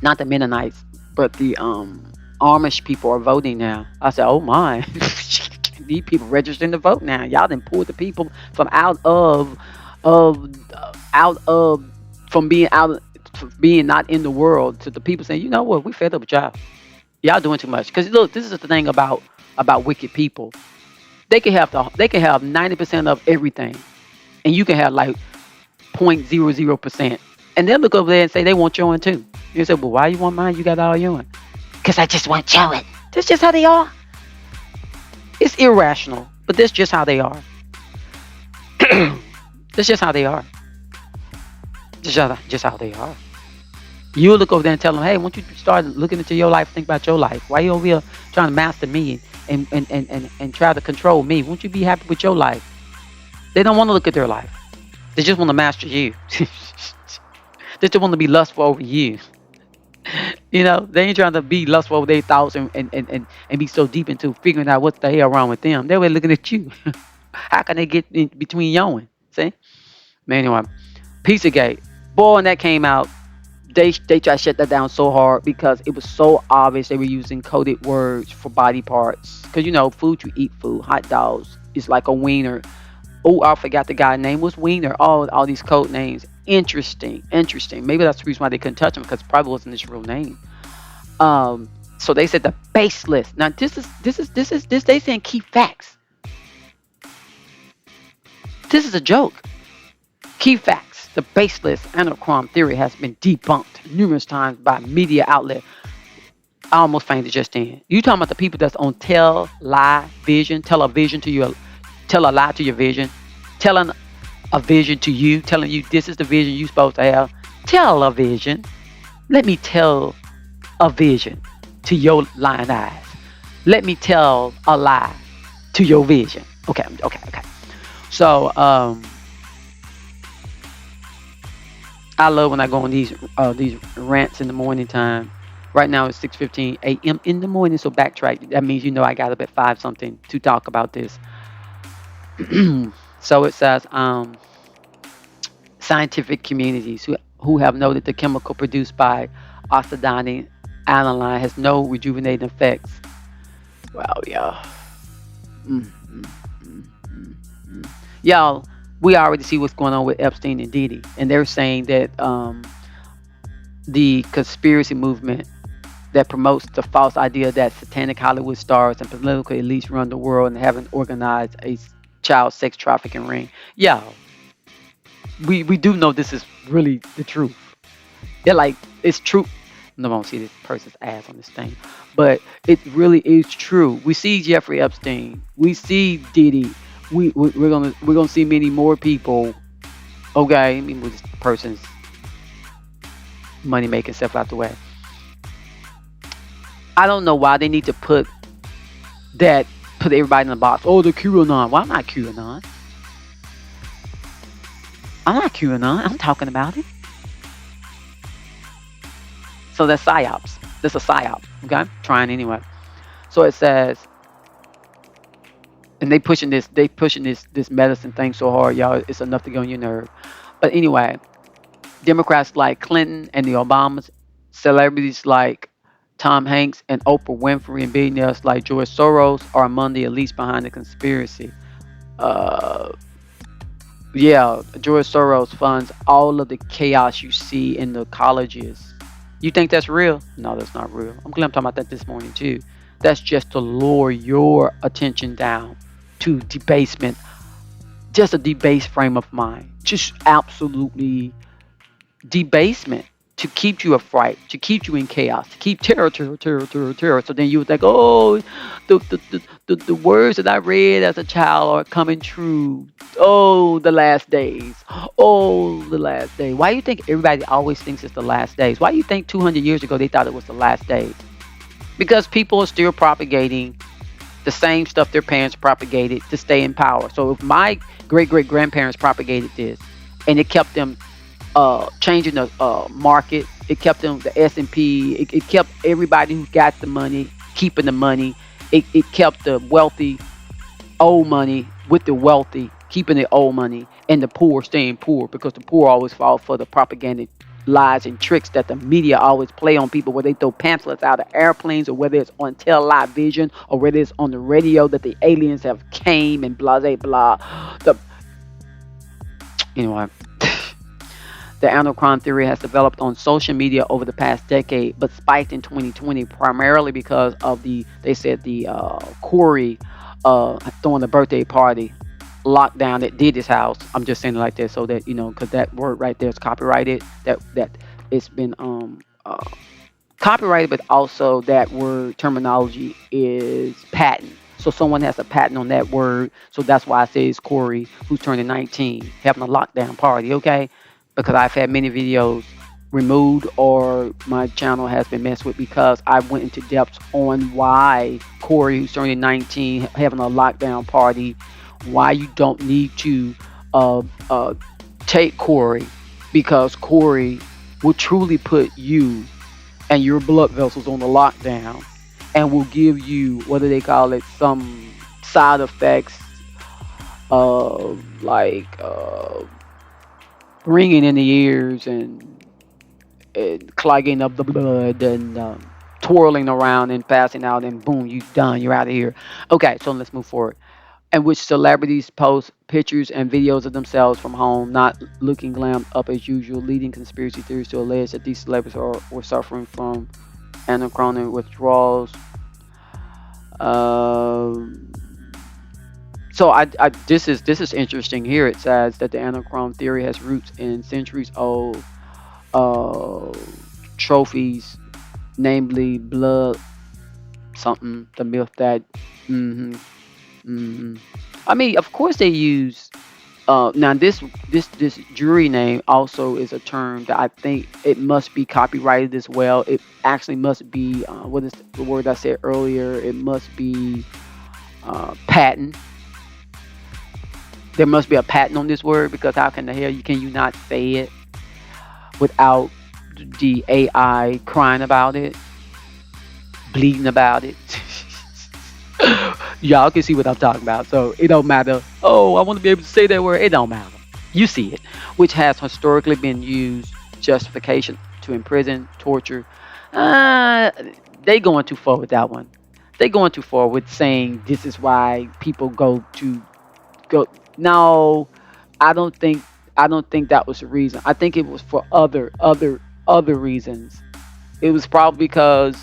not the Mennonites, but the Amish people are voting now. I said, oh my, these people registering to vote now. Y'all didn't pull the people from out of from being out from being not in the world to the people saying, you know what, we fed up with y'all. Y'all doing too much. Because look, this is the thing about wicked people. They can have 90% of everything, and you can have like 0.00%. And they'll look over there and say they want yours too. You say, well, why you want mine? You got all yours. Because I just want yours. That's just how they are. It's irrational, but that's just how they are. That's just how they are. Just how they are. You look over there and tell them, hey, once you start looking into your life, think about your life. Why you over here trying to master me and try to control me? Won't you be happy with your life? They don't want to look at their life. They just want to master you. They just want to be lustful over you. You know, they ain't trying to be lustful over their thoughts and be so deep into figuring out what the hell wrong with them. They were looking at you. How can they get in between you and see? Man, anyway, Pizzagate. Boy, when that came out, they tried to shut that down so hard because it was so obvious they were using coded words for body parts. Because you know, food, you eat food. Hot dogs is like a wiener. Oh, I forgot the guy's name was Wiener. All these code names. Interesting, interesting. Maybe that's the reason why they couldn't touch him because it probably wasn't his real name. So they said the baseless. Now this. They saying key facts. This is a joke. Key facts. The baseless anochrome theory has been debunked numerous times by media outlets. I almost fainted just then. You talking about the people that's on tell a vision to you, tell a lie to your vision, telling a vision to you, telling you this is the vision you supposed to have. Tell a vision. Let me tell a vision to your lying eyes. Let me tell a lie to your vision. Okay. So I love when I go on these rants in the morning time. Right now it's 6:15 a.m. in the morning, so backtrack. That means you know I got up at 5 something to talk about this. So it says scientific communities who have noted the chemical produced by oxidizing aniline has no rejuvenating effects. Well, yeah. Mm, mm, mm, mm, mm. Y'all, we already see what's going on with Epstein and Diddy, and they're saying that the conspiracy movement that promotes the false idea that satanic Hollywood stars and political elites run the world and haven't organized a child sex trafficking ring. Yeah, we do know this is really the truth. Yeah, like it's true. No, I won't see this person's ass on this thing, but it really is true. We see Jeffrey Epstein. We see Diddy. We're gonna see many more people. Okay, I mean with this person's money making stuff out the way. I don't know why they need to put everybody in the box. Oh, the QAnon. Why not QAnon? I'm not QAnon. I'm talking about it. So that's psyops. That's a psyop. Okay, trying anyway. So it says, and they pushing this medicine thing so hard, y'all. It's enough to get on your nerve. But anyway, Democrats like Clinton and the Obamas, celebrities like Tom Hanks and Oprah Winfrey, and billionaires like George Soros are among the elites behind the conspiracy. Uh, yeah, George Soros funds all of the chaos you see in the colleges. You think that's real? No, that's not real. I'm glad I'm talking about that this morning too. That's just to lure your attention down to debasement, just a debased frame of mind. Just absolutely debasement to keep you afraid, to keep you in chaos, to keep terror, terror, terror, terror, terror. So then you would think, oh, the words that I read as a child are coming true. Oh, the last days. Oh, the last day. Why do you think everybody always thinks it's the last days? Why do you think 200 years ago they thought it was the last days? Because people are still propagating the same stuff their parents propagated to stay in power. So if my great great grandparents propagated this and it kept them changing the market. It kept them the S&P. It kept everybody who got the money keeping the money. It kept the wealthy old money with the wealthy keeping the old money, and the poor staying poor because the poor always fall for the propaganda lies and tricks that the media always play on people, where they throw pamphlets out of airplanes, or whether it's on television, or whether it's on the radio that the aliens have came and blah blah blah. The you know what? The anocron theory has developed on social media over the past decade, but spiked in 2020 primarily because of they said the Corey throwing a birthday party lockdown at Diddy's house. I'm just saying it like that so that because that word right there is copyrighted. That it's been copyrighted, but also that word terminology is patent. So someone has a patent on that word. So that's why I say it's Corey, who's turning 19, having a lockdown party, okay? Because I've had many videos removed or my channel has been messed with because I went into depth on why Corey, who's turning 19, having a lockdown party, why you don't need to uh, uh, take Corey, because Corey will truly put you and your blood vessels on the lockdown and will give you, what do they call it, some side effects of like ringing in the ears and clogging up the blood and twirling around and passing out, and boom, you done, you're out of here. Okay, so let's move forward. And which celebrities post pictures and videos of themselves from home, not looking glammed up as usual, leading conspiracy theories to allege that these celebrities were suffering from anachronic withdrawals. Um, so this is interesting here. It says that the anachron theory has roots in centuries old uh, trophies, namely blood something, the myth that. hmm hmm I mean, of course they use. Now this jury name also is a term that I think it must be copyrighted as well. It actually must be what is the word I said earlier? It must be patent. There must be a patent on this word, because how can the hell you not say it without the AI crying about it, bleeding about it? Y'all can see what I'm talking about. So it don't matter. Oh, I want to be able to say that word. It don't matter. You see it, which has historically been used justification to imprison, torture. Uh, they going too far with that one. They going too far with saying this is why people go. No, I don't think. I don't think that was the reason. I think it was for other reasons. It was probably because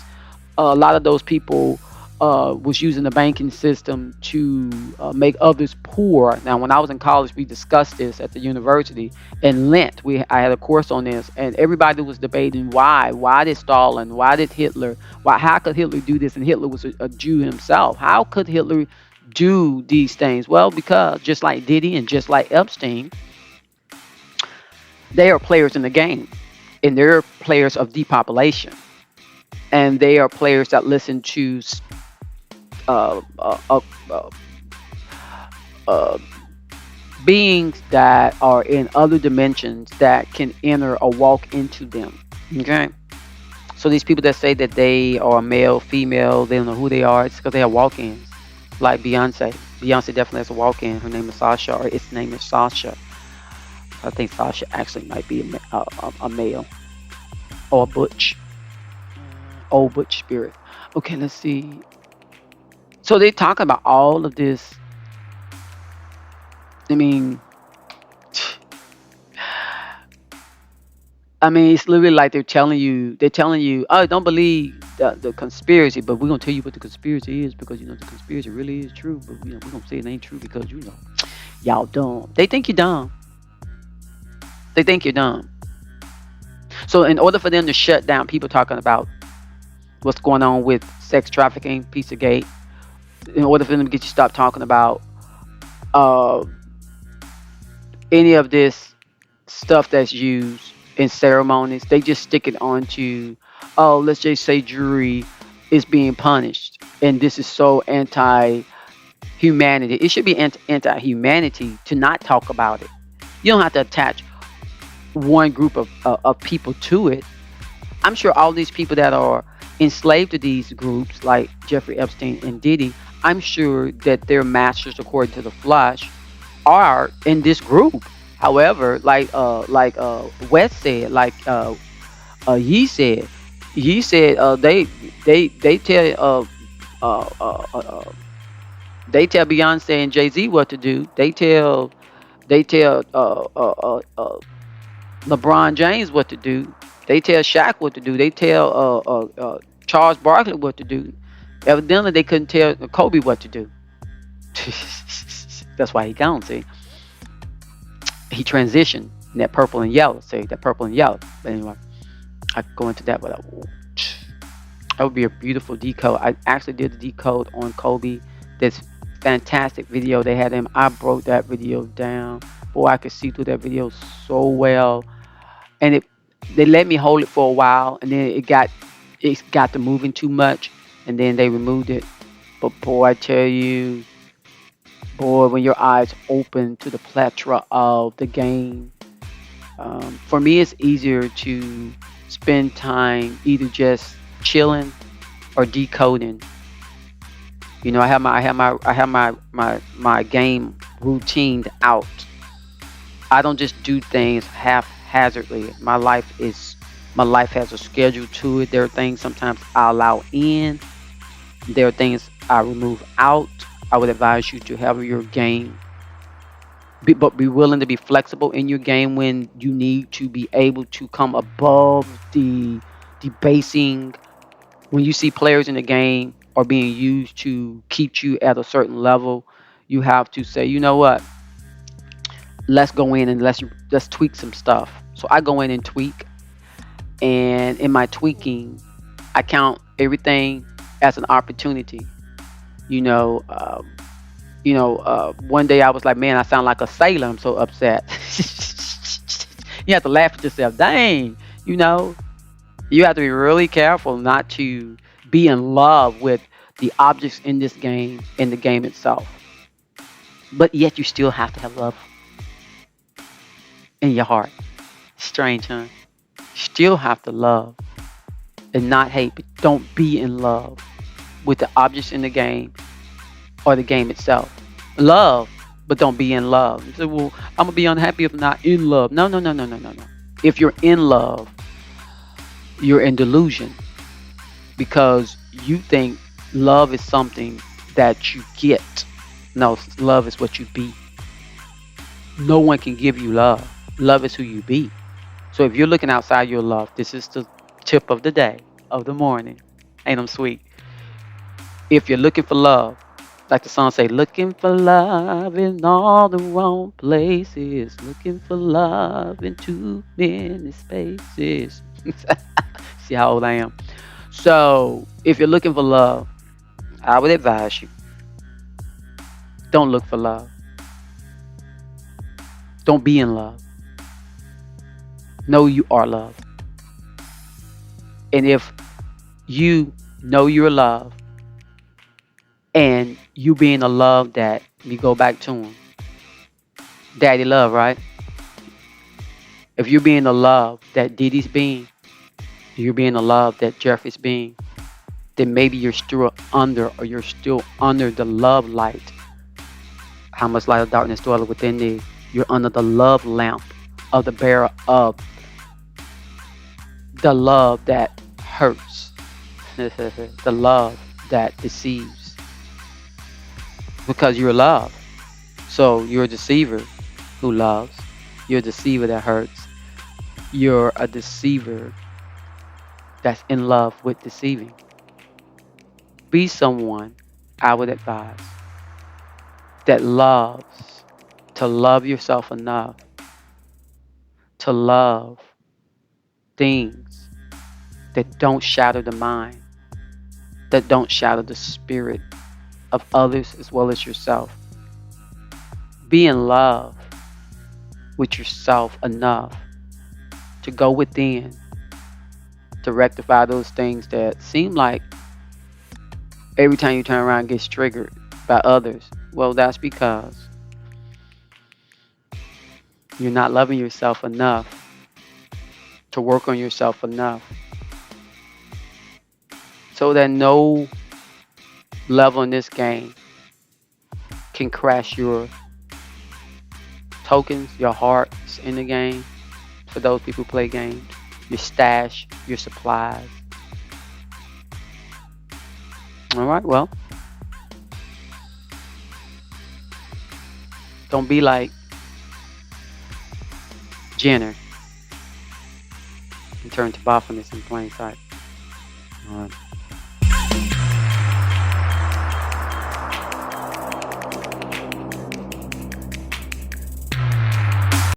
a lot of those people was using the banking system to make others poor. Now, when I was in college, we discussed this at the university. And Lent, I had a course on this, and everybody was debating why. Why did Stalin? Why did Hitler? Why? How could Hitler do this? And Hitler was a Jew himself. How could Hitler do these things? Well, because just like Diddy and just like Epstein, they are players in the game, and they're players of depopulation, and they are players that listen to uh, uh, uh, uh, uh, beings that are in other dimensions that can enter or walk into them. Okay. So these people that say that they are male, female, they don't know who they are, it's because they have walk-ins. Like Beyonce. Beyonce definitely has a walk-in. Her name is Sasha, or its name is Sasha. I think Sasha actually might be a male or a butch, old butch spirit. Okay, let's see. So they talk about all of this. I mean, it's literally like they're telling you, oh, don't believe the conspiracy, but we're gonna tell you what the conspiracy is because the conspiracy really is true, but we're gonna say it ain't true because y'all dumb. They think you're dumb. They think you're dumb. So in order for them to shut down people talking about what's going on with sex trafficking, Pizzagate, in order for them to get you to stop talking about uh, any of this stuff that's used in ceremonies, they just stick it onto, oh, let's just say jury is being punished, and this is so anti-humanity. It should be anti-humanity to not talk about it. You don't have to attach one group of people to it. I'm sure all these people that are enslaved to these groups, like Jeffrey Epstein and Diddy, I'm sure that their masters, according to the flesh, are in this group. However, like West said, Ye said, they tell they tell Beyonce and Jay Z what to do. They tell LeBron James what to do. They tell Shaq what to do. They tell Charles Barkley what to do. Evidently, they couldn't tell Kobe what to do. That's why he gone. See, he transitioned in that purple and yellow. See, that purple and yellow. But anyway, I could go into that, but that would be a beautiful decode. I actually did the decode on Kobe. This fantastic video they had him. I broke that video down. Boy, I could see through that video so well, and they let me hold it for a while, and then it got to moving too much, and then they removed it. But boy, I tell you, boy, when your eyes open to the plethora of the game, for me, it's easier to spend time either just chilling or decoding. I have my game routined out. I don't just do things haphazardly. My life has a schedule to it. There are things sometimes I allow in. There are things I remove out. I would advise you to have your game, but be willing to be flexible in your game when you need to be able to come above the debasing. When you see players in the game are being used to keep you at a certain level, you have to say, you know what? Let's go in and let's tweak some stuff. So I go in and tweak, and in my tweaking, I count everything as an opportunity. You know, one day I was like, man, I sound like a sailor. I'm so upset. You have to laugh at yourself. Dang, you know, you have to be really careful not to be in love with the objects in this game, in the game itself. But yet you still have to have love in your heart. Strange, huh? Still have to love and not hate, but don't be in love with the objects in the game or the game itself. Love, but don't be in love. You say, well, I'm gonna be unhappy if I'm not in love. No, no, no, no, no, no, no. If you're in love, you're in delusion because you think love is something that you get. No, love is what you be. No one can give you love. Love is who you be. So if you're looking outside your love, this is the tip of the day, of the morning. Ain't I'm sweet. If you're looking for love, like the song say, looking for love in all the wrong places, looking for love in too many spaces. See how old I am. So if you're looking for love, I would advise you, don't look for love. Don't be in love. Know you are love. And if you know you're love and you being a love that you go back to him, Daddy love, right? If you're being the love that Diddy's being, you're being the love that Jeffrey's being, then maybe you're still under the love light. How much light of darkness dwelleth within thee? You're under the love lamp of the bearer of the love that hurts, the love that deceives, because you're love. So you're a deceiver who loves. You're a deceiver that hurts. You're a deceiver that's in love with deceiving. Be someone, I would advise, that loves, to love yourself enough to love things that don't shatter the mind, that don't shatter the spirit of others as well as yourself. Be in love with yourself enough to go within to rectify those things that seem like every time you turn around gets triggered by others. Well, that's because you're not loving yourself enough to work on yourself enough so that no level in this game can crash your tokens, your hearts in the game. For those people who play games, your stash, your supplies. All right, well, don't be like Jenner and turn to Baphomet in plain sight. All right.